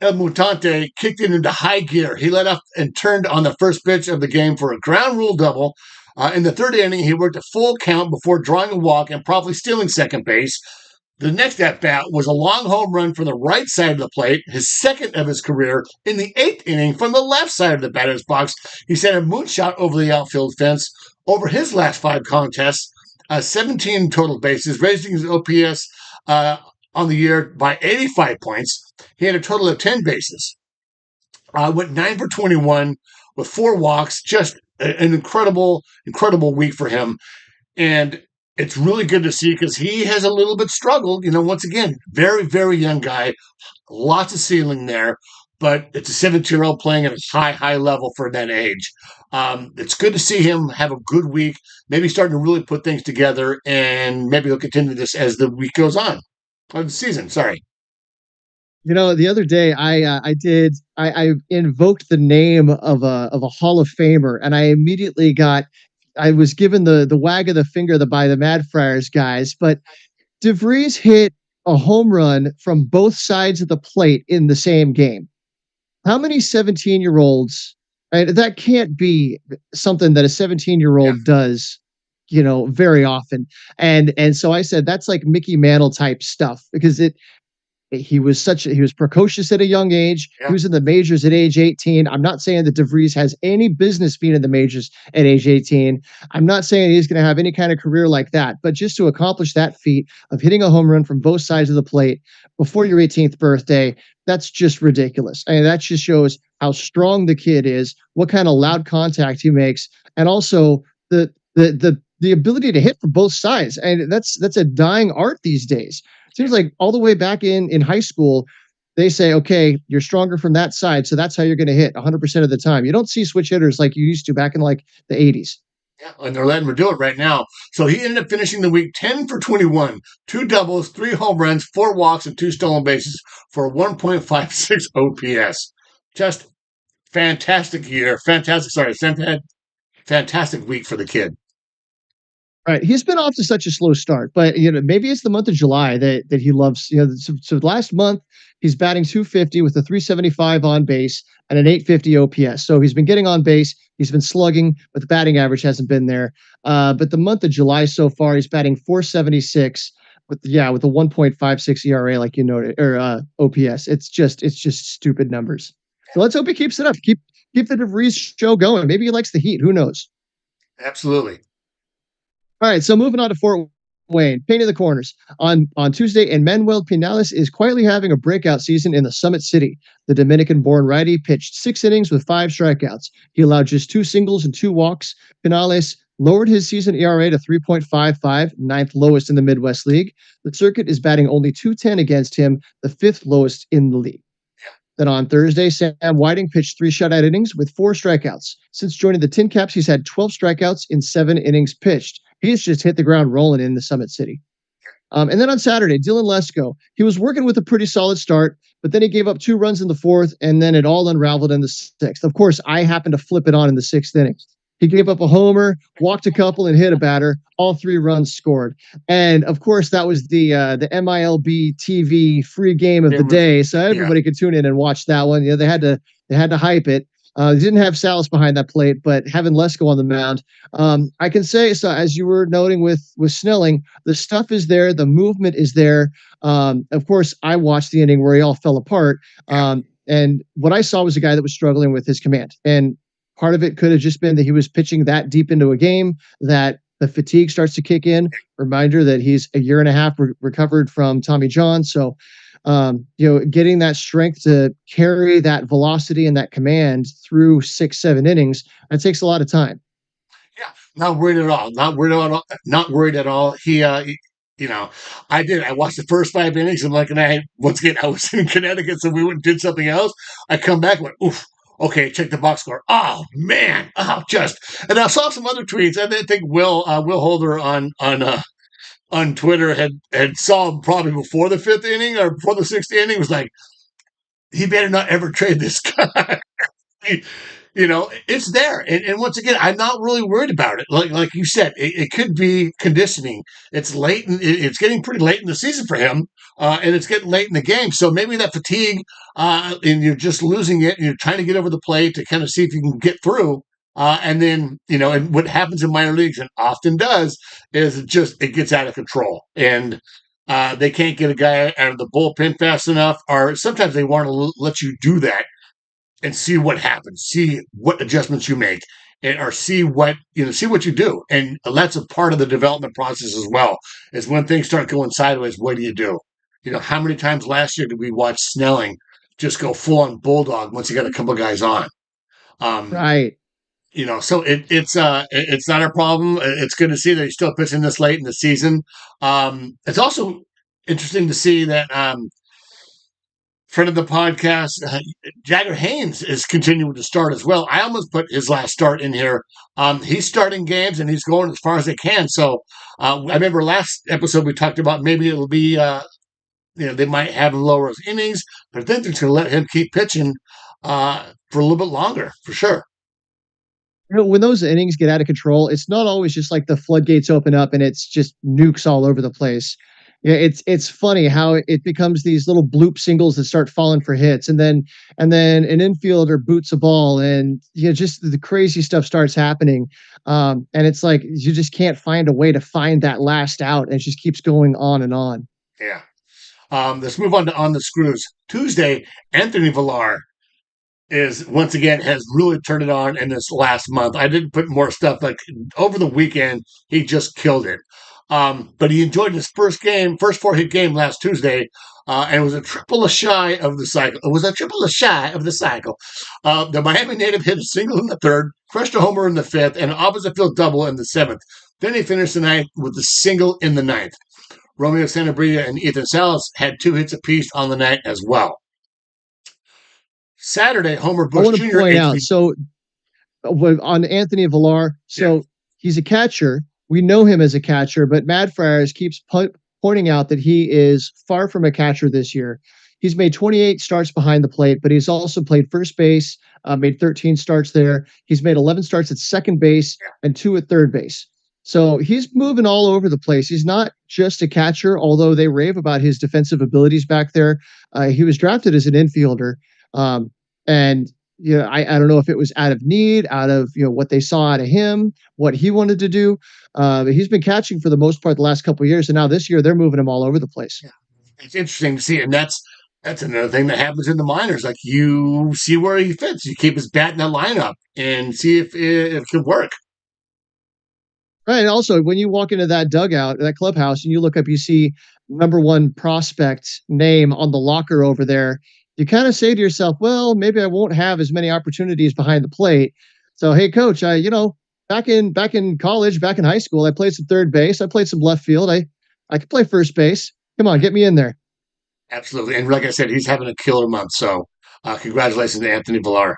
El Mutante kicked it into high gear. He led up and turned on the first pitch of the game for a ground rule double. In the 3rd inning, he worked a full count before drawing a walk and promptly stealing second base. The next at-bat was a long home run from the right side of the plate, his 2nd of his career. In the 8th inning, from the left side of the batter's box, he sent a moonshot over the outfield fence. Over his last 5 contests, 17 total bases, raising his OPS on the year by 85 points. He had a total of 10 bases. Went 9 for 21 with 4 walks. Just an incredible week for him. And it's really good to see because he has a little bit struggled. Once again, very, very young guy, lots of ceiling there, but it's a 17-year-old playing at a high level for that age. It's good to see him have a good week, maybe starting to really put things together, and maybe he'll continue this as the week goes on, or the season. Sorry. The other day I invoked the name of a Hall of Famer, and I immediately I was given the wag of the finger by the Mad Friars guys, but DeVries hit a home run from both sides of the plate in the same game. How many 17-year-olds? That can't be something that a 17-year-old does, very often. And so I said that's like Mickey Mantle type stuff, because he was precocious at a young age. Yeah. He was in the majors at age 18. I'm not saying that DeVries has any business being in the majors at age 18. I'm not saying he's going to have any kind of career like that, but just to accomplish that feat of hitting a home run from both sides of the plate before your 18th birthday, that's just ridiculous. That just shows how strong the kid is, what kind of loud contact he makes, and also the ability to hit from both sides. And that's a dying art these days. Seems like all the way back in high school, they say, okay, you're stronger from that side, so that's how you're going to hit 100% of the time. You don't see switch hitters like you used to back in like the 80s. Yeah, and they're letting him do it right now. So he ended up finishing the week 10 for 21, 2 doubles, 3 home runs, 4 walks, and 2 stolen bases for a 1.56 OPS. Just fantastic year. Fantastic week for the kid. Right. He's been off to such a slow start, but maybe it's the month of July that he loves. So last month he's batting 250 with a 375 on base and an 850 OPS. So he's been getting on base. He's been slugging, but the batting average hasn't been there. But the month of July so far, he's batting 476 with a 1.56 ERA, like you noted, or OPS. It's just stupid numbers. So let's hope he keeps it up. Keep the DeVries show going. Maybe he likes the heat. Who knows? Absolutely. All right, so moving on to Fort Wayne, painting the corners. On Tuesday, EMmauel Pinales is quietly having a breakout season in the Summit City. The Dominican-born righty pitched 6 innings with 5 strikeouts. He allowed just 2 singles and 2 walks. Pinales lowered his season ERA to 3.55, ninth lowest in the Midwest League. The circuit is batting only .210 against him, the 5th lowest in the league. Then on Thursday, Sam Whiting pitched 3 shutout innings with 4 strikeouts. Since joining the Tin Caps, he's had 12 strikeouts in 7 innings pitched. He's just hit the ground rolling in the Summit City. And then on Saturday, Dylan Lesko, he was working with a pretty solid start, but then he gave up 2 runs in the 4th, and then it all unraveled in the 6th. Of course, I happened to flip it on in the 6th inning. He gave up a homer, walked a couple, and hit a batter. All 3 runs scored. And of course, that was the MILB TV free game of the day, so everybody could tune in and watch that one. They had to hype it. They didn't have Salas behind that plate, but having Lesko on the mound, I can say, so as you were noting with Snelling, the stuff is there, the movement is there. Of course, I watched the inning where he all fell apart, and what I saw was a guy that was struggling with his command. And part of it could have just been that he was pitching that deep into a game that the fatigue starts to kick in. Reminder that he's a year and a half recovered from Tommy John, so getting that strength to carry that velocity and that command through 6-7 innings, that takes a lot of time. Yeah, not worried at all. Not worried at all. He, I watched the first 5 innings and once again, I was in Connecticut, so we went and did something else. I come back and went, oof. Okay, check the box score. Oh man, and I saw some other tweets. I think Will Holder on Twitter had saw him probably before the 5th inning or before the 6th inning, was like, he better not ever trade this guy. It's there. And once again, I'm not really worried about it. Like you said, it could be conditioning. It's late, it's getting pretty late in the season for him, and it's getting late in the game. So maybe that fatigue, and you're just losing it, and you're trying to get over the plate to kind of see if you can get through. And then, and what happens in minor leagues and often does is it gets out of control. And they can't get a guy out of the bullpen fast enough, or sometimes they want to let you do that and see what happens, see what adjustments you make, or see what you do. And that's a part of the development process as well, is when things start going sideways, what do you do? How many times last year did we watch Snelling just go full-on bulldog once he got a couple guys on? Right. So it's not a problem. It's good to see that he's still pitching this late in the season. It's also interesting to see that friend of the podcast, Jagger Haynes, is continuing to start as well. I almost put his last start in here. He's starting games and he's going as far as they can. So I remember last episode we talked about maybe it'll be they might have lower innings, but I think they're going to let him keep pitching for a little bit longer, for sure. When those innings get out of control, it's not always just like the floodgates open up and it's just nukes all over the place. Yeah, it's funny how it becomes these little bloop singles that start falling for hits, and then an infielder boots a ball, and just the crazy stuff starts happening. And it's like you just can't find a way to find that last out, and it just keeps going on and on. Yeah. Let's move on to On the Screws. Tuesday, Anthony Villar has really turned it on in this last month. I didn't put more stuff, like over the weekend, he just killed it. But he enjoyed his first 4-hit game last Tuesday, and it was a triple shy of the cycle. The Miami native hit a single in the 3rd, crushed a homer in the 5th, and an opposite field double in the 7th. Then he finished the night with a single in the 9th. Romeo Sanabria and Ethan Salas had 2 hits apiece on the night as well. Saturday, Homer Bush Jr. Point out, so on Anthony Villar, he's a catcher. We know him as a catcher, but Mad Friars keeps pointing out that he is far from a catcher this year. He's made 28 starts behind the plate, but he's also played first base, made 13 starts there. He's made 11 starts at second base and 2 at third base. So he's moving all over the place. He's not just a catcher, although they rave about his defensive abilities back there. He was drafted as an infielder. And I don't know if it was out of need, out of what they saw out of him, what he wanted to do. But he's been catching for the most part the last couple of years, and now this year they're moving him all over the place. Yeah. It's interesting to see, and that's another thing that happens in the minors. Like, you see where he fits, you keep his bat in the lineup, and see if it can work. Right. And also, when you walk into that dugout, that clubhouse, and you look up, you see number one prospect name on the locker over there. You kind of say to yourself, well, maybe I won't have as many opportunities behind the plate. So, hey, coach, back in college, back in high school, I played some third base. I played some left field. I could play first base. Come on, get me in there. Absolutely. And like I said, he's having a killer month. So congratulations to Anthony Villar.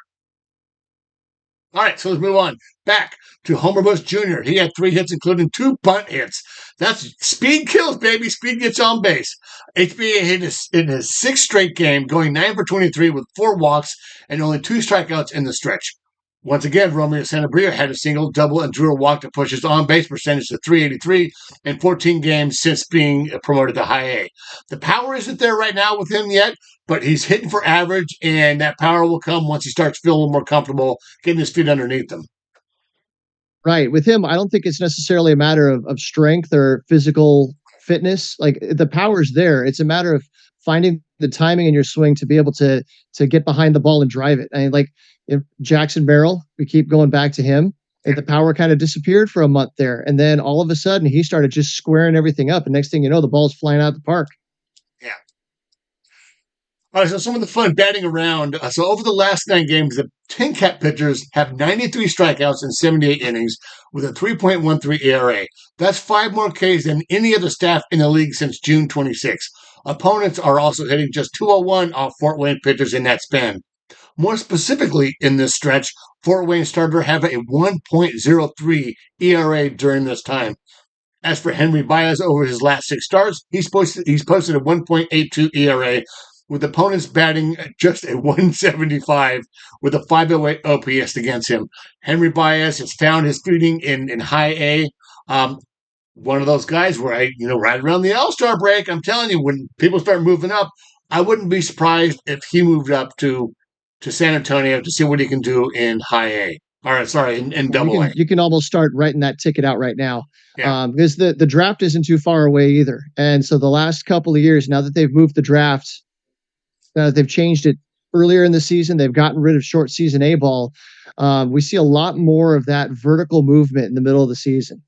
All right, so let's move on. Back to Homer Bush Jr. He had 3 hits, including 2 bunt hits. That's speed kills, baby. Speed gets on base. HBA hit in his 6th straight game, going 9 for 23 with 4 walks and only 2 strikeouts in the stretch. Once again, Romeo Sanabria had a single, double, and drew a walk to push his on-base percentage to .383 in 14 games since being promoted to high A. The power isn't there right now with him yet, but he's hitting for average, and that power will come once he starts feeling more comfortable getting his feet underneath him. Right. With him, I don't think it's necessarily a matter of strength or physical fitness. Like, the power's there. It's a matter of finding the timing in your swing to be able to get behind the ball and drive it. I mean, like, if Jackson Merrill, we keep going back to him. The power kind of disappeared for a month there. And then all of a sudden he started just squaring everything up. And next thing you know, the ball's flying out of the park. Yeah. All right, so some of the fun batting around. So over the last 9 games, the Tin Cap pitchers have 93 strikeouts in 78 innings with a 3.13 ERA. That's 5 more Ks than any other staff in the league since June 26. Opponents are also hitting just 201 off Fort Wayne pitchers in that span. More specifically, in this stretch, Fort Wayne starter have a 1.03 ERA during this time. As for Henry Baez over his last 6 starts, he's posted a 1.82 ERA, with opponents batting just a 175 with a 508 OPS against him. Henry Baez has found his footing in high A. One of those guys where right around the All-Star break, I'm telling you, when people start moving up, I wouldn't be surprised if he moved up to San Antonio to see what he can do in high A. In double A. You can almost start writing that ticket out right now. Yeah. Because the draft isn't too far away either. And so the last couple of years, now that they've moved the draft, they've changed it earlier in the season, they've gotten rid of short season A ball. We see a lot more of that vertical movement in the middle of the season.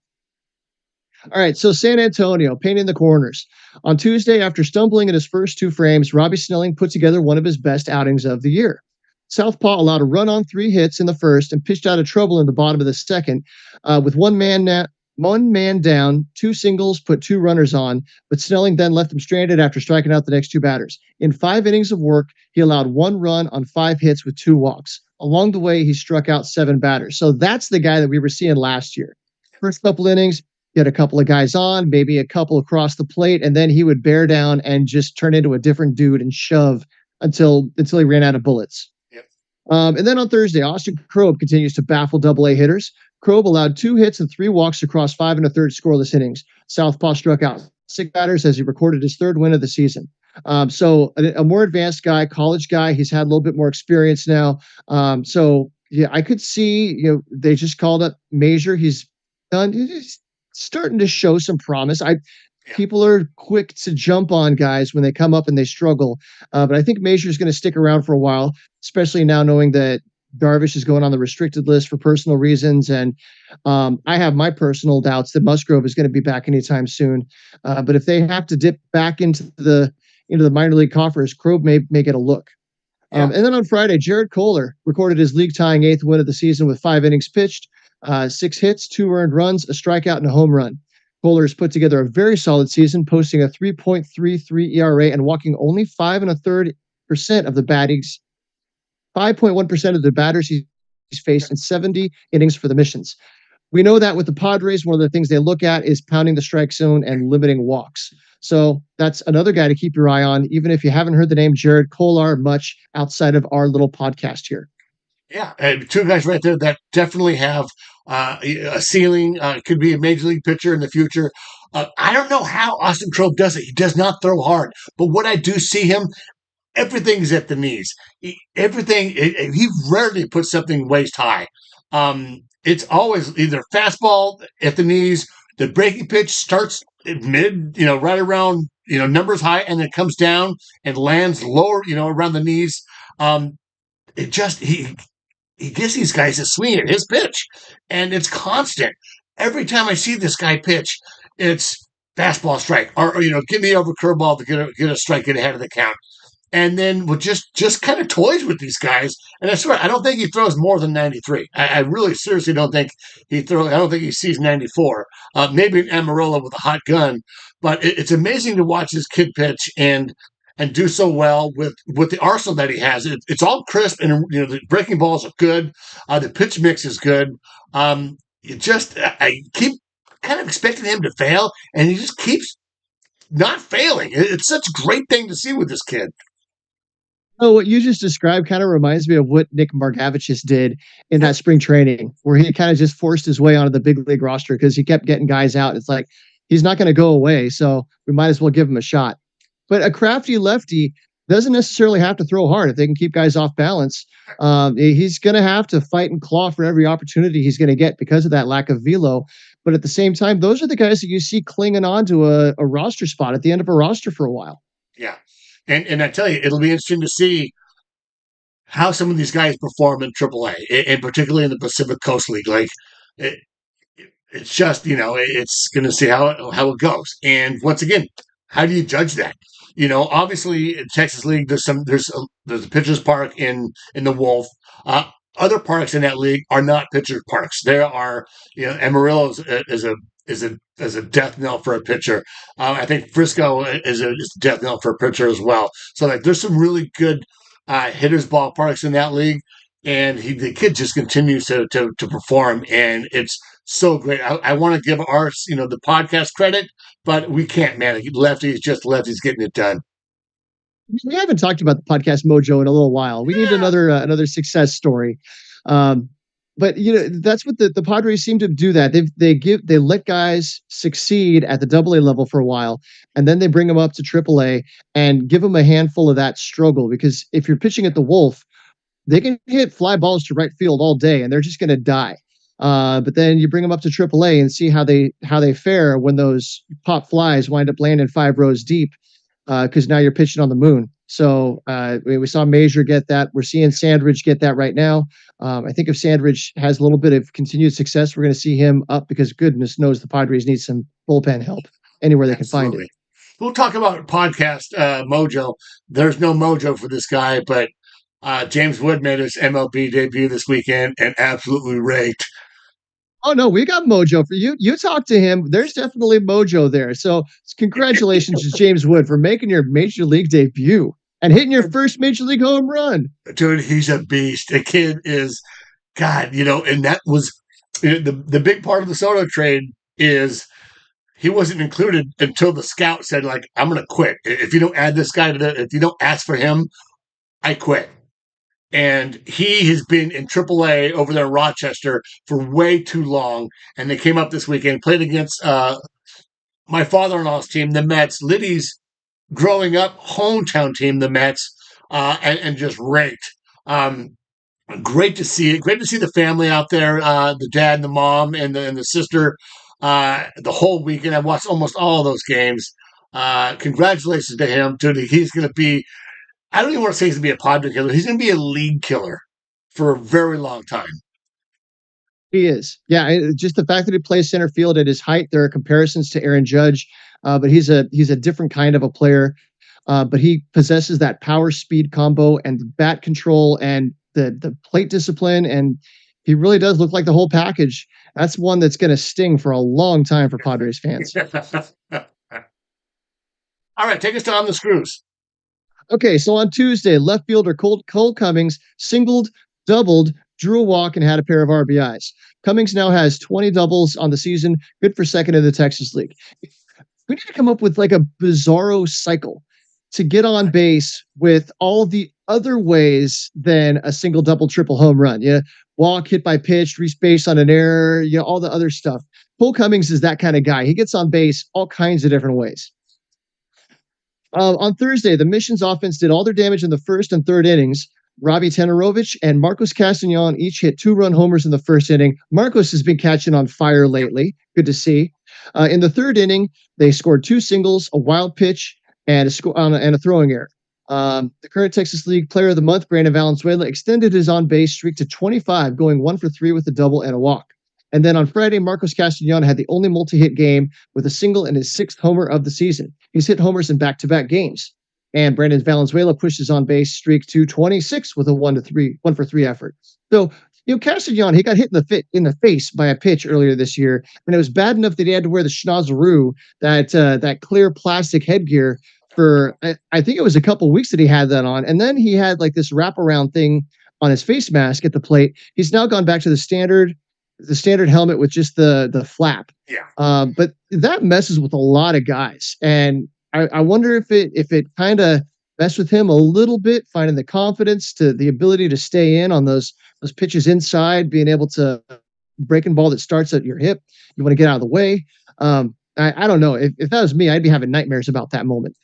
All right, so San Antonio, painting the corners. On Tuesday, after stumbling in his first 2 frames, Robbie Snelling put together one of his best outings of the year. Southpaw allowed a run on 3 hits in the first and pitched out of trouble in the bottom of the second, with one man down, 2 singles, put 2 runners on, but Snelling then left him stranded after striking out the next 2 batters. In 5 innings of work, he allowed 1 run on 5 hits with 2 walks. Along the way, he struck out 7 batters. So that's the guy that we were seeing last year. First couple innings, he had a couple of guys on, maybe a couple across the plate, and then he would bear down and just turn into a different dude and shove until he ran out of bullets. And then on Thursday, Austin Krob continues to baffle Double-A hitters. Krob allowed 2 hits and 3 walks across 5 1/3 scoreless innings. Southpaw struck out 6 batters as he recorded his 3rd win of the season. So a more advanced guy, college guy. He's had a little bit more experience now. So yeah, I could see, they just called up Major. He's starting to show some promise. People are quick to jump on guys when they come up and they struggle. But I think Major is going to stick around for a while, especially now knowing that Darvish is going on the restricted list for personal reasons. And I have my personal doubts that Musgrove is going to be back anytime soon. But if they have to dip back into the minor league coffers, Krob may get a look. And then on Friday, Jared Kollar recorded his league-tying 8th win of the season with 5 innings pitched, 6 hits, 2 earned runs, a strikeout, and a home run. Kollar has put together a very solid season, posting a 3.33 ERA and walking only 5 1/3% of the battings, 5.1% of the batters he's faced in 70 innings for the Missions. We know that with the Padres, one of the things they look at is pounding the strike zone and limiting walks. So that's another guy to keep your eye on, even if you haven't heard the name Jared Kollar much outside of our little podcast here. Yeah, and two guys right there that definitely have a ceiling. Could be a major league pitcher in the future. I don't know how Austin Krob does it. He does not throw hard, but when I do see him, everything's at the knees. He rarely puts something waist high. It's always either fastball at the knees. The breaking pitch starts mid, right around, numbers high, and then comes down and lands lower, around the knees. It just he gives these guys a swing at his pitch, and it's constant. Every time I see this guy pitch, it's fastball strike, or give me over curveball to get a strike, get ahead of the count, and then with just kind of toys with these guys. And I swear, I don't think he throws more than 93. I really seriously don't think he throws. I don't think he sees 94. Maybe an Amarillo with a hot gun, but it's amazing to watch this kid pitch and do so well with the arsenal that he has. It's all crisp, and the breaking balls are good. The pitch mix is good. I keep kind of expecting him to fail, and he just keeps not failing. It's such a great thing to see with this kid. Oh, what you just described kind of reminds me of what Nick Margevicius did in that spring training, where he kind of just forced his way onto the big league roster because he kept getting guys out. It's like, he's not going to go away, so we might as well give him a shot. But a crafty lefty doesn't necessarily have to throw hard if they can keep guys off balance. He's going to have to fight and claw for every opportunity he's going to get because of that lack of velo. But at the same time, those are the guys that you see clinging on to a roster spot at the end of a roster for a while. Yeah. And I tell you, it'll be interesting to see how some of these guys perform in AAA, and particularly in the Pacific Coast League. Like, it's just, it's going to see how it goes. And once again, how do you judge that? Obviously, in Texas League, there's a pitcher's park in the Wolf. Other parks in that league are not pitcher parks. There are, Amarillo is a death knell for a pitcher. I think Frisco is a death knell for a pitcher as well. So like, there's some really good hitters ballparks in that league, and the kid just continues to perform, and it's so great. I want to give the podcast credit, but we can't, man. Lefties getting it done. We haven't talked about the podcast mojo in a little while. We need another success story. But that's what the Padres seem to do. That they let guys succeed at the AA level for a while, and then they bring them up to AAA and give them a handful of that struggle. Because if you're pitching at the Wolf, they can hit fly balls to right field all day, and they're just going to die. But then you bring them up to AAA and see how they fare when those pop flies wind up landing 5 rows deep, because now you're pitching on the moon. So we saw Major get that. We're seeing Sandridge get that right now. I think if Sandridge has a little bit of continued success, we're going to see him up, because goodness knows the Padres need some bullpen help anywhere they can find it. We'll talk about podcast mojo. There's no mojo for this guy, but James Wood made his MLB debut this weekend and absolutely raked. Oh, no, we got mojo for you. You talk to him. There's definitely mojo there. So congratulations to James Wood for making your major league debut and hitting your first major league home run. Dude, he's a beast. The kid is, God, and that was the big part of the Soto trade is he wasn't included until the scout said, like, I'm going to quit. If you don't add this guy if you don't ask for him, I quit. And he has been in AAA over there in Rochester for way too long. And they came up this weekend, played against my father-in-law's team, the Mets, Liddy's growing up hometown team, the Mets, and just raked. Great to see it. Great to see the family out there, the dad and the mom and the sister, the whole weekend. I watched almost all of those games. Congratulations to him, dude. He's going to be, I don't even want to say he's going to be a Padre killer. He's going to be a league killer for a very long time. He is. Yeah, just the fact that he plays center field at his height, there are comparisons to Aaron Judge, but he's a different kind of a player. But he possesses that power speed combo and bat control and the plate discipline, and he really does look like the whole package. That's one that's going to sting for a long time for Padres fans. All right, take us down the screws. Okay, so on Tuesday, left fielder Cole Cummings singled, doubled, drew a walk, and had a pair of RBIs. Cummings now has 20 doubles on the season, good for second in the Texas League. We need to come up with like a bizarro cycle to get on base with all the other ways than a single, double, triple home run. Yeah, walk, hit by pitch, reach base on an error, all the other stuff. Cole Cummings is that kind of guy. He gets on base all kinds of different ways. On Thursday, the Mission's offense did all their damage in the first and third innings. Robbie Tenerovich and Marcos Castañon each hit 2-run homers in the first inning. Marcos has been catching on fire lately. Good to see. In the third inning, they scored 2 singles, a wild pitch, and a throwing error. The current Texas League Player of the Month, Brandon Valenzuela, extended his on-base streak to 25, going 1 for 3 with a double and a walk. And then on Friday, Marcos Castañon had the only multi-hit game with a single and his 6th homer of the season. He's hit homers in back-to-back games. And Brandon Valenzuela pushed his on-base streak to 26 with a 1 for 3 effort. So, Castañon, he got hit in the face by a pitch earlier this year, and it was bad enough that he had to wear the schnozzaroo, that clear plastic headgear for, I think it was a couple weeks that he had that on. And then he had like this wraparound thing on his face mask at the plate. He's now gone back to the standard helmet with just the flap. Yeah. But that messes with a lot of guys. And I wonder if it kind of messed with him a little bit, finding the confidence, to the ability to stay in on those pitches inside, being able to breaking ball that starts at your hip. You want to get out of the way. I don't know. If that was me, I'd be having nightmares about that moment.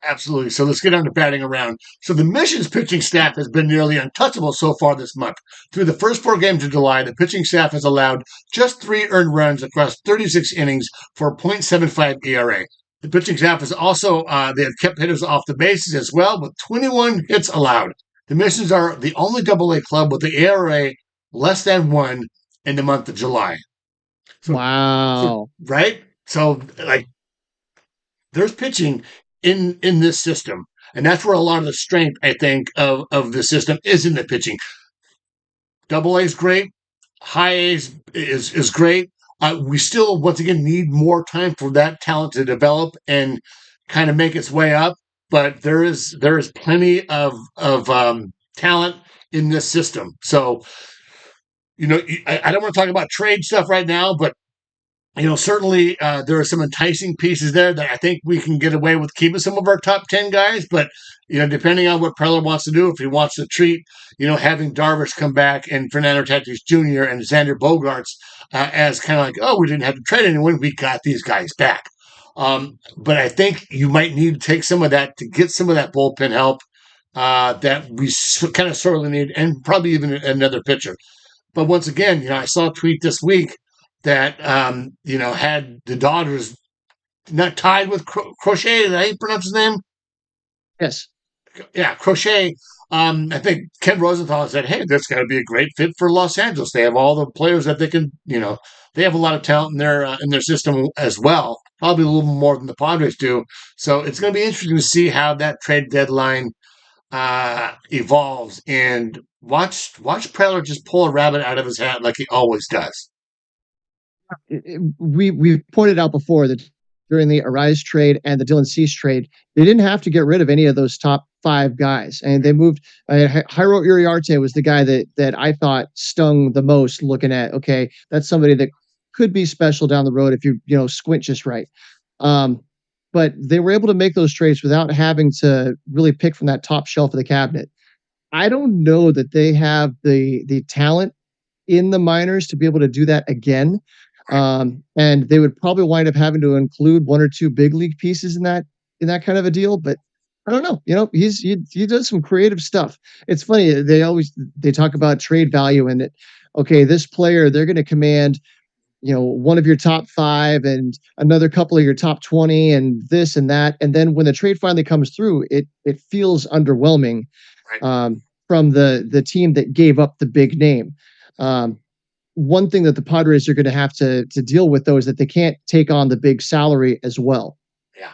Absolutely. So let's get on to batting around. So the Mission's pitching staff has been nearly untouchable so far this month. Through the first 4 games of July, the pitching staff has allowed just 3 earned runs across 36 innings for a .75 ERA. The pitching staff has also, they have kept hitters off the bases as well, with 21 hits allowed. The Missions are the only AA club with the ERA less than 1 in the month of July. So, wow. Right? So, there's pitching in this system. And that's where a lot of the strength, I think, of the system is in the pitching. AA is great. High A is great. We still, once again, need more time for that talent to develop and kind of make its way up. But there is plenty of talent in this system. So, I don't want to talk about trade stuff right now, but certainly there are some enticing pieces there that I think we can get away with keeping some of our top 10 guys. But depending on what Preller wants to do, if he wants to treat having Darvish come back and Fernando Tatis Jr. and Xander Bogaerts as kind of like, oh, we didn't have to trade anyone, we got these guys back. But I think you might need to take some of that to get some of that bullpen help that we kind of sorely need, and probably even another pitcher. But once again, I saw a tweet this week that had the Dodgers not tied with Crochet. Did I pronounce his name? Yes. Yeah, Crochet. I think Ken Rosenthal said, "Hey, that's got to be a great fit for Los Angeles. They have all the players that they can. They have a lot of talent in their system as well. Probably a little more than the Padres do. So it's going to be interesting to see how that trade deadline evolves. And watch Preller just pull a rabbit out of his hat like he always does." We pointed out before that during the Arise trade and the Dylan Cease trade, they didn't have to get rid of any of those top 5 guys, and they moved. Jairo Uriarte was the guy that I thought stung the most. Looking at, okay, that's somebody that could be special down the road if you squint just right. But they were able to make those trades without having to really pick from that top shelf of the cabinet. I don't know that they have the talent in the minors to be able to do that again. And they would probably wind up having to include 1 or 2 big league pieces in that kind of a deal. But I don't know. He does some creative stuff. It's funny. They talk about trade value and that, okay, this player, they're going to command, one of your top 5 and another couple of your top 20 and this and that. And then when the trade finally comes through, it feels underwhelming, from the team that gave up the big name. One thing that the Padres are going to have to deal with, though, is that they can't take on the big salary as well.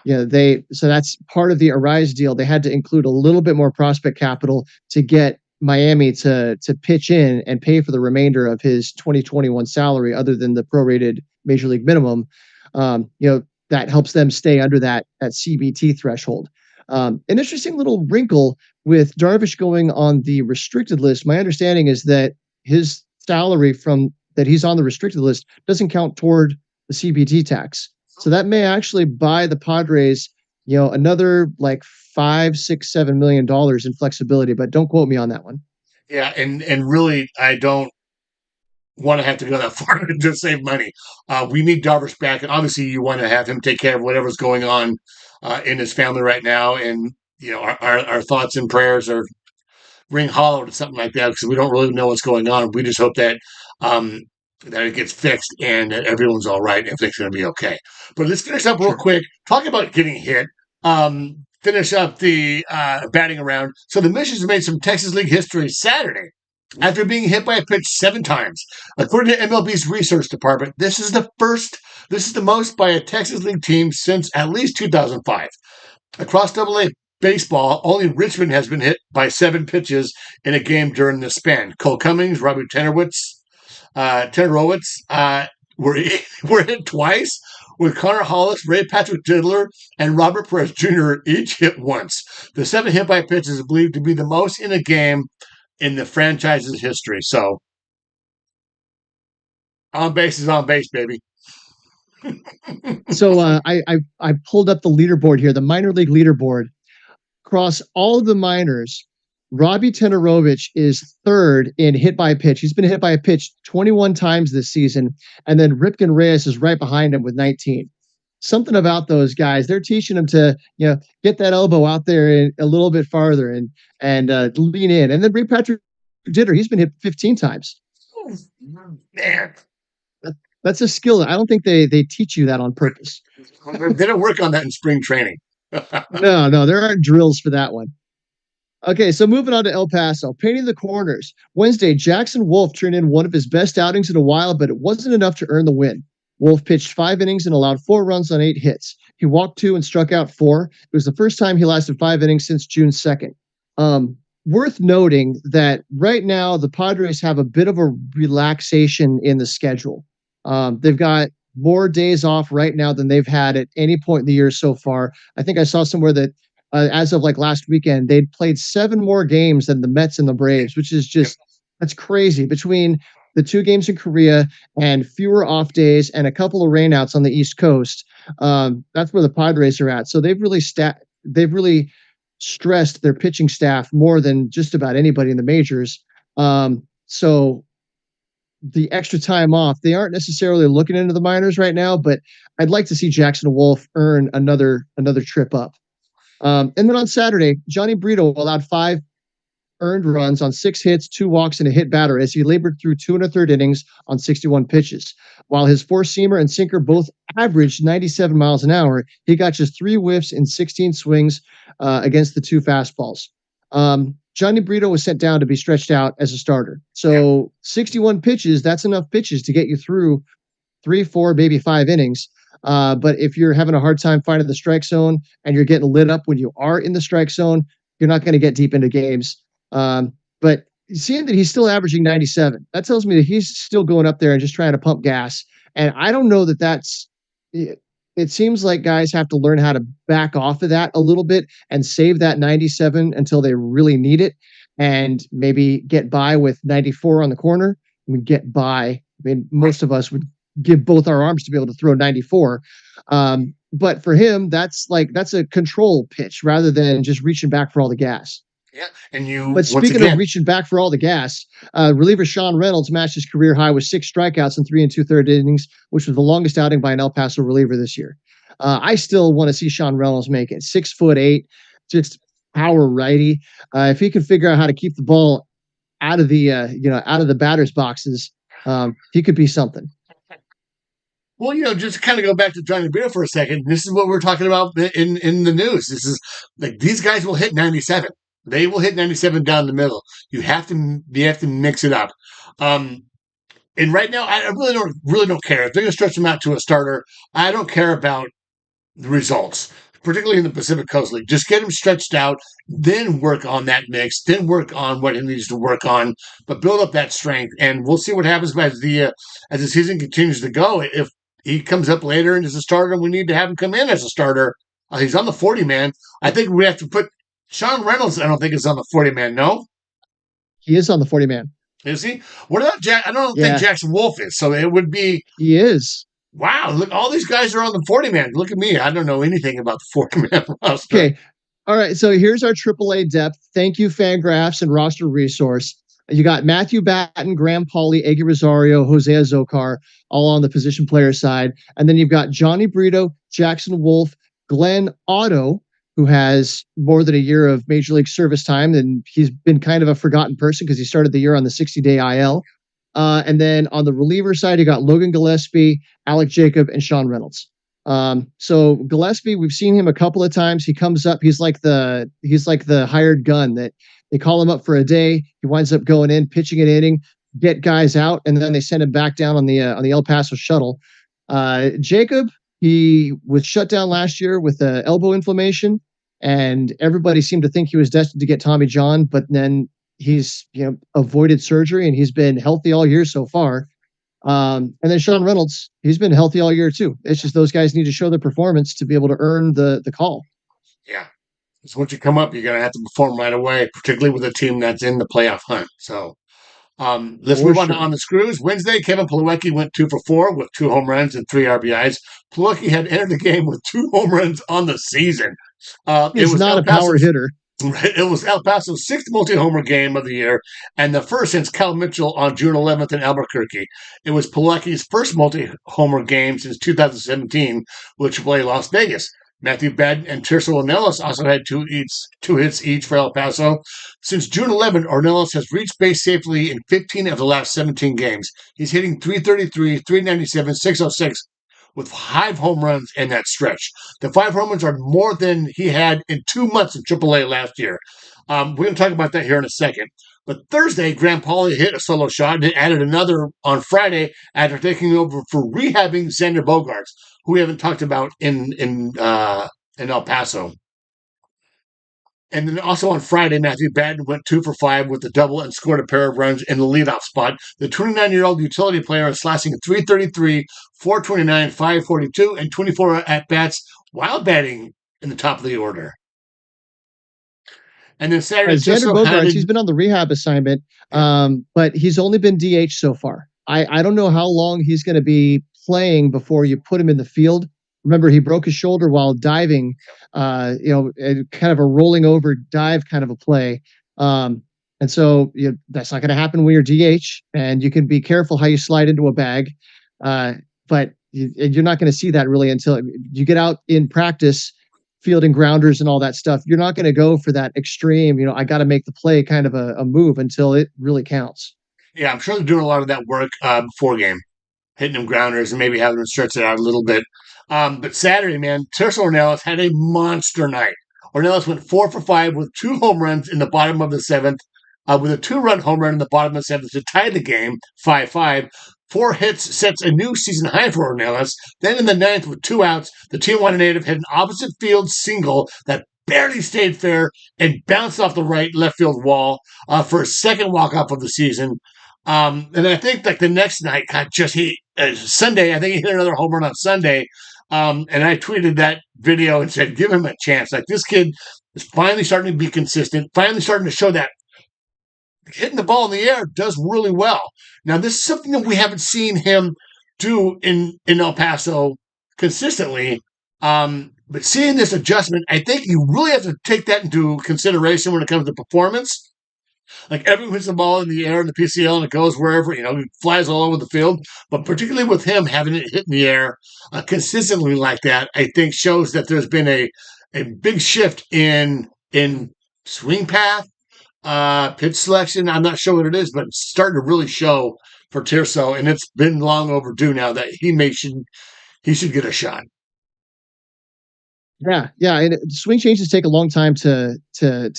Yeah. So that's part of the Arise deal. They had to include a little bit more prospect capital to get Miami to pitch in and pay for the remainder of his 2021 salary, other than the prorated major league minimum. That helps them stay under that CBT threshold. An interesting little wrinkle with Darvish going on the restricted list. My understanding is that his salary from that he's on the restricted list doesn't count toward the CBT tax. So that may actually buy the Padres, another like $5, $6, $7 million in flexibility, but don't quote me on that one. Yeah, and really, I don't want to have to go that far to save money. We need Darvish back, and obviously, you want to have him take care of whatever's going on in his family right now. And our thoughts and prayers are ring hollow to something like that because we don't really know what's going on. We just hope that that it gets fixed and that everyone's all right. Everything's going to be okay. But let's finish up real quick. Talk about getting hit. Finish up the batting around. So the Missions made some Texas League history Saturday after being hit by a pitch 7 times. According to MLB's research department, this is the most by a Texas League team since at least 2005. Across AA baseball, only Richmond has been hit by 7 pitches in a game during the span. Cole Cummings, Robbie Tenerowitz were hit twice, with Connor Hollis, Ray Patrick Diddler, and Robert Perez Jr. each hit once. The 7 hit by pitches is believed to be the most in a game in the franchise's history. So, on base is on base, baby. So I pulled up the leaderboard here, the minor league leaderboard. Across all of the minors, Robbie Tenerovich is 3rd in hit by pitch. He's been hit by a pitch 21 times this season. And then Ripken Reyes is right behind him with 19. Something about those guys, they're teaching them to, get that elbow out there a little bit farther and lean in. And then Ray Patrick Ditter, he's been hit 15 times. Oh, man. That's a skill. I don't think they teach you that on purpose. They don't work on that in spring training. No, there aren't drills for that one. Okay, so moving on to El Paso, painting the corners. Wednesday, Jackson Wolf turned in one of his best outings in a while, but it wasn't enough to earn the win. Wolf pitched 5 innings and allowed 4 runs on 8 hits. He walked 2 and struck out 4. It was the first time he lasted 5 innings since June 2nd. Worth noting that right now the Padres have a bit of a relaxation in the schedule. They've got more days off right now than they've had at any point in the year so far. I think I saw somewhere that as of like last weekend, they'd played 7 more games than the Mets and the Braves, which is just, that's crazy. Between the 2 games in Korea and fewer off days and a couple of rainouts on the East Coast, that's where the Padres are at. So they've really stressed their pitching staff more than just about anybody in the majors. So the extra time off, they aren't necessarily looking into the minors right now, but I'd like to see Jackson Wolf earn another trip up. And then on Saturday, Johnny Brito allowed 5 earned runs on 6 hits, 2 walks, and a hit batter as he labored through 2 1/3 innings on 61 pitches. While his 4-seamer and sinker both averaged 97 miles an hour, he got just 3 whiffs in 16 swings against the 2 fastballs. Johnny Brito was sent down to be stretched out as a starter. So 61 pitches, that's enough pitches to get you through 3, 4, maybe 5 innings. But if you're having a hard time finding the strike zone and you're getting lit up when you are in the strike zone, you're not going to get deep into games. But seeing that he's still averaging 97, that tells me that he's still going up there and just trying to pump gas. And I don't know that that's it. It seems like guys have to learn how to back off of that a little bit and save that 97 until they really need it and maybe get by with 94 on the corner. We get by. I mean, most of us would give both our arms to be able to throw 94. But for him, that's a control pitch rather than just reaching back for all the gas. Yeah, But speaking of reaching back for all the gas, reliever Sean Reynolds matched his career high with 6 strikeouts in 3 2/3 innings, which was the longest outing by an El Paso reliever this year. I still want to see Sean Reynolds make it. 6'8", just power righty. If he can figure out how to keep the ball out of the out of the batter's boxes, he could be something. Well, just kind of go back to Johnny Brito for a second. This is what we're talking about in the news. This is like these guys will hit 97. They will hit 97 down the middle. You have to mix it up. And right now, I really don't care if they're going to stretch him out to a starter. I don't care about the results, particularly in the Pacific Coast League. Just get him stretched out, then work on that mix, then work on what he needs to work on, but build up that strength. And we'll see what happens as the season continues to go. If he comes up later and is a starter, we need to have him come in as a starter. He's on the 40-man. I think we have to put Sean Reynolds. I don't think is on the 40-man. No, he is on the 40-man. Is he? What about Jack? I don't think Yeah, Jackson Wolf is. So it would be, he is. wow, look, all these guys are on the 40 man. Look at me. I don't know anything about the 40 man roster. Okay. All right. So here's our AAA depth. Thank you, Fangraphs and Roster Resource. You got Matthew Batten, Graham Pauly, Eggy Rosario, Jose Azokar, all on the position player side. And then you've got Johnny Brito, Jackson Wolf, Glenn Otto, who has more than a year of Major League service time. And he's been kind of a forgotten person because he started the year on the 60-day IL. And then on the reliever side, you got Logan Gillespie, Alec Jacob, and Sean Reynolds. So Gillespie, we've seen him a couple of times. He comes up, he's like the hired gun that they call him up for a day. He winds up going in, pitching an inning, get guys out, and then they send him back down on the El Paso shuttle. Jacob, he was shut down last year with elbow inflammation, and everybody seemed to think he was destined to get Tommy John, but then he's avoided surgery and he's been healthy all year so far. And then Sean Reynolds, he's been healthy all year too. It's just those guys need to show their performance to be able to earn the call. Yeah. So once you come up, you're going to have to perform right away, particularly with a team that's in the playoff hunt. So let's move on to On the Screws. Wednesday, Kevin Plawecki went 2 for 4 with 2 home runs and 3 RBIs. Plawecki had entered the game with 2 home runs on the season. He's not a power hitter. It was El Paso's 6th multi-homer game of the year, and the first since Cal Mitchell on June 11th in Albuquerque. It was Plawecki's first multi-homer game since 2017, which played Las Vegas. Matthew Baden and TIRSO Ornelas also had two hits each for El Paso. Since June 11, Ornelas has reached base safely in 15 of the last 17 games. He's hitting .333, .397, .606, with 5 home runs in that stretch. The 5 home runs are more than he had in 2 months in AAA last year. We're going to talk about that here in a second. But Thursday, Graham Pauly hit a solo shot and added another on Friday after taking over for rehabbing Xander Bogaerts, who we haven't talked about in El Paso. And then also on Friday, Matthew Batten went 2 for 5 with a double and scored a pair of runs in the leadoff spot. The 29-year-old utility player is slashing .333, .429, .542, and 24 at-bats while batting in the top of the order. And then Saturday, Xander Bogaerts, he's been on the rehab assignment, but he's only been DH so far. I don't know how long he's going to be playing before you put him in the field. Remember, he broke his shoulder while diving, kind of a rolling over dive kind of a play. And so that's not going to happen when you're DH, and you can be careful how you slide into a bag. But you're not going to see that really until you get out in practice, fielding grounders and all that stuff. You're not going to go for that extreme, I got to make the play kind of a move until it really counts. Yeah, I'm sure they're doing a lot of that work before game, hitting them grounders and maybe having them stretch it out a little bit. But Saturday, man, TIRSO Ornelas had a monster night. Ornelas went 4 for 5 with 2 home runs in the bottom of the 7th, with a 2-run home run in the bottom of the 7th to tie the game 5-5. 4 hits sets a new season high for Ornelas. Then in the 9th, with 2 outs, the Tijuana native hit an opposite field single that barely stayed fair and bounced off the right left field wall for a second walk-off of the season. And I think like the next night, Sunday, I think he hit another home run on Sunday. And I tweeted that video and said, give him a chance. Like, this kid is finally starting to be consistent, finally starting to show that hitting the ball in the air does really well. Now, this is something that we haven't seen him do in El Paso consistently. But seeing this adjustment, I think you really have to take that into consideration when it comes to performance. Like, everyone hits the ball in the air in the PCL and it goes wherever, it flies all over the field. But particularly with him having it hit in the air consistently like that, I think shows that there's been a big shift in swing path, pitch selection. I'm not sure what it is, but it's starting to really show for TIRSO, and it's been long overdue now that he should get a shot. Yeah. And swing changes take a long time to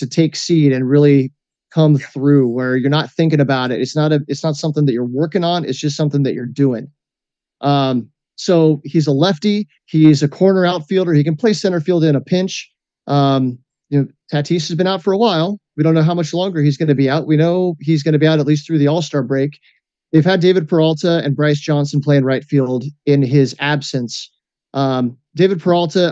take seed and really come through, where you're not thinking about it. It's not something that you're working on. It's just something that you're doing. So he's a lefty. He's a corner outfielder. He can play center field in a pinch. Tatis has been out for a while. We don't know how much longer he's going to be out. We know he's going to be out at least through the All-Star break. They've had David Peralta and Bryce Johnson play in right field in his absence. David Peralta,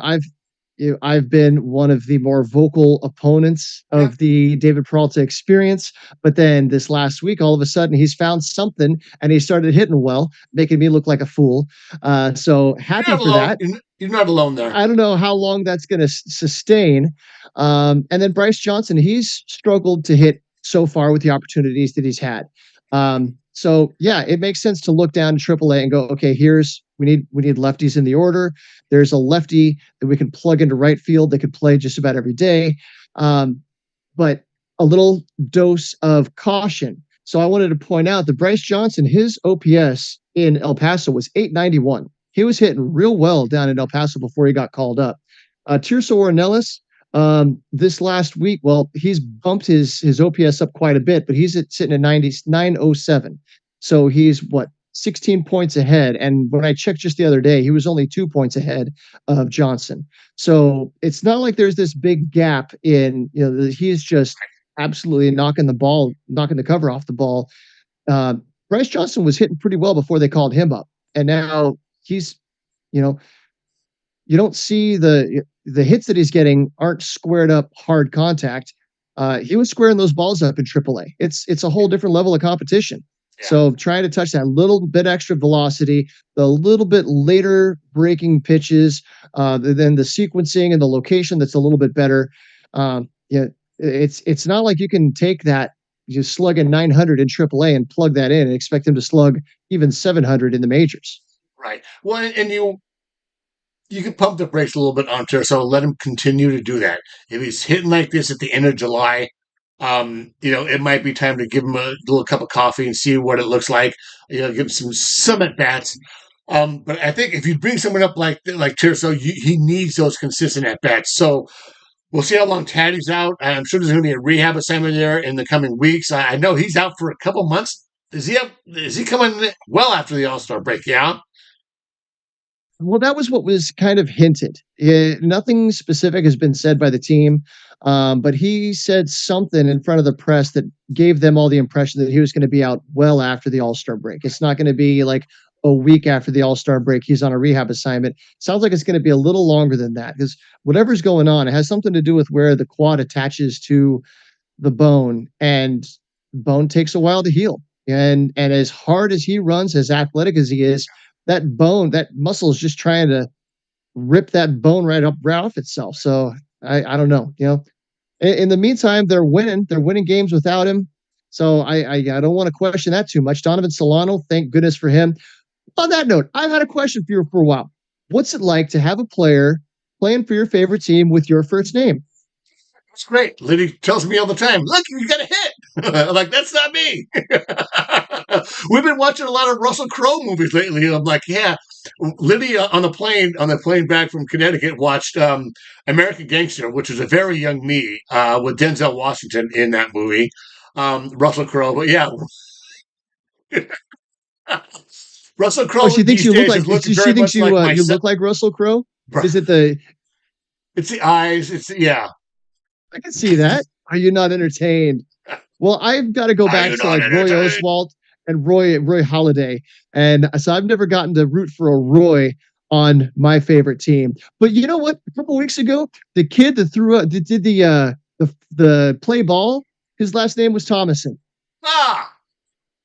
I've been one of the more vocal opponents of the David Peralta experience, but then this last week, all of a sudden, he's found something and he started hitting well, making me look like a fool. So happy for that. You're not alone there. I don't know how long that's going to sustain. And then Bryce Johnson, he's struggled to hit so far with the opportunities that he's had. So yeah, it makes sense to look down to AAA and go, okay, we need lefties in the order. There's a lefty that we can plug into right field that could play just about every day. But a little dose of caution. So I wanted to point out that Bryce Johnson, his OPS in El Paso was 891. He was hitting real well down in El Paso before he got called up. Tirso Ornelas, this last week, well, he's bumped his OPS up quite a bit, but he's sitting at 907. So he's 16 points ahead. And when I checked just the other day, he was only 2 points ahead of Johnson. So it's not like there's this big gap in, he's just absolutely knocking the cover off the ball. Bryce Johnson was hitting pretty well before they called him up. And now he's, you don't see the hits that he's getting aren't squared up hard contact. He was squaring those balls up in AAA. It's a whole different level of competition. Yeah. So trying to touch that little bit extra velocity, the little bit later breaking pitches, then the sequencing and the location that's a little bit better. It's not like you can take that, you slug in 900 in AAA and plug that in and expect him to slug even 700 in the majors. Right. Well, and you can pump the brakes a little bit on TIRSO, let him continue to do that. If he's hitting like this at the end of July, it might be time to give him a little cup of coffee and see what it looks like. Give him some at bats. But I think if you bring someone up like TIRSO, he needs those consistent at bats. So we'll see how long Taddy's out. I'm sure there's going to be a rehab assignment there in the coming weeks. I know he's out for a couple months. Is he coming well after the All-Star break? Yeah. Well, that was what was kind of hinted. Nothing specific has been said by the team, but he said something in front of the press that gave them all the impression that he was going to be out well after the All-Star break. It's not going to be like a week after the All-Star break he's on a rehab assignment. Sounds like it's going to be a little longer than that, because whatever's going on, it has something to do with where the quad attaches to the bone, and bone takes a while to heal. And as hard as he runs, as athletic as he is, that bone, that muscle is just trying to rip that bone right off itself. So I don't know, in the meantime, they're winning games without him. So I don't want to question that too much. Donovan Solano, thank goodness for him. On that note, I've had a question for you for a while. What's it like to have a player playing for your favorite team with your first name? It's great. Liddy tells me all the time, look, you got a hit. I'm like, that's not me. We've been watching a lot of Russell Crowe movies lately. I'm like, yeah. Liddy on the plane back from Connecticut watched American Gangster, which was a very young me with Denzel Washington in that movie. Russell Crowe, but yeah. Russell Crowe. Oh, she thinks you look like. She thinks you look like Russell Crowe. Is it the? It's the eyes. Yeah. I can see that. Are you not entertained? Well, I've got to go back to like Roy Oswalt and Roy Halladay, and so I've never gotten to root for a Roy on my favorite team. But you know what? A couple weeks ago, the kid that did the play ball, his last name was Thomason. Ah.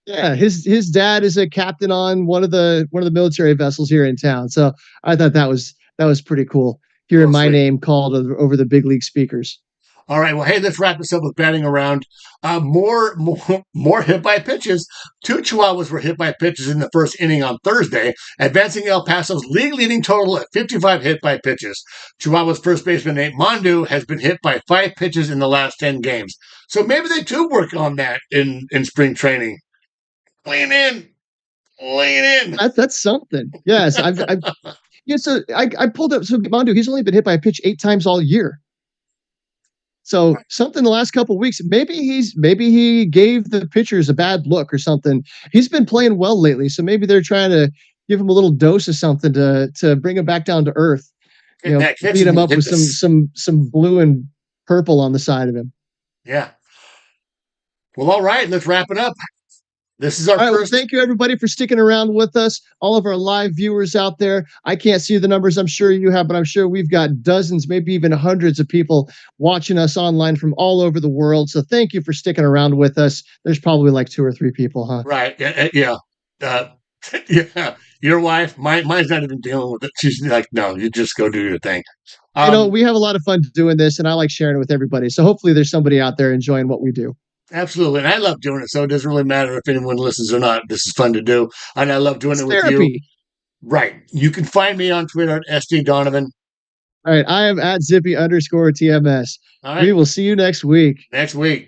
Yeah, his dad is a captain on one of the military vessels here in town. So I thought that was pretty cool. Hearing my name called over the big league speakers. All right. Well, hey, let's wrap this up with batting around. More hit by pitches. 2 Chihuahuas were hit by pitches in the first inning on Thursday, advancing El Paso's league-leading total at 55 hit by pitches. Chihuahua's first baseman EMmauel has been hit by 5 pitches in the last 10 games. So maybe they too work on that in spring training. Lean in. That's something. Yes, So I pulled up. So Mondu, he's only been hit by a pitch 8 times all year. So something the last couple of weeks, maybe he gave the pitchers a bad look or something. He's been playing well lately, so maybe they're trying to give him a little dose of something to bring him back down to earth. Beat him up with some blue and purple on the side of him. Yeah. Well, all right, let's wrap it up. This is our All right, well, first. thank you everybody for sticking around with us. All of our live viewers out there. I can't see the numbers I'm sure you have, but I'm sure we've got dozens, maybe even hundreds of people watching us online from all over the world. So thank you for sticking around with us. There's probably like 2 or 3 people, huh? Right. Yeah. Yeah. Your wife, mine's not even dealing with it. She's like, no, you just go do your thing. We have a lot of fun doing this, and I like sharing it with everybody. So hopefully there's somebody out there enjoying what we do. Absolutely. And I love doing it. So it doesn't really matter if anyone listens or not. This is fun to do. And I love doing It's it with you. therapy. Right. You can find me on Twitter at SD Donovan. All right. I am at Zippy_TMS. All right. We will see you next week. Next week.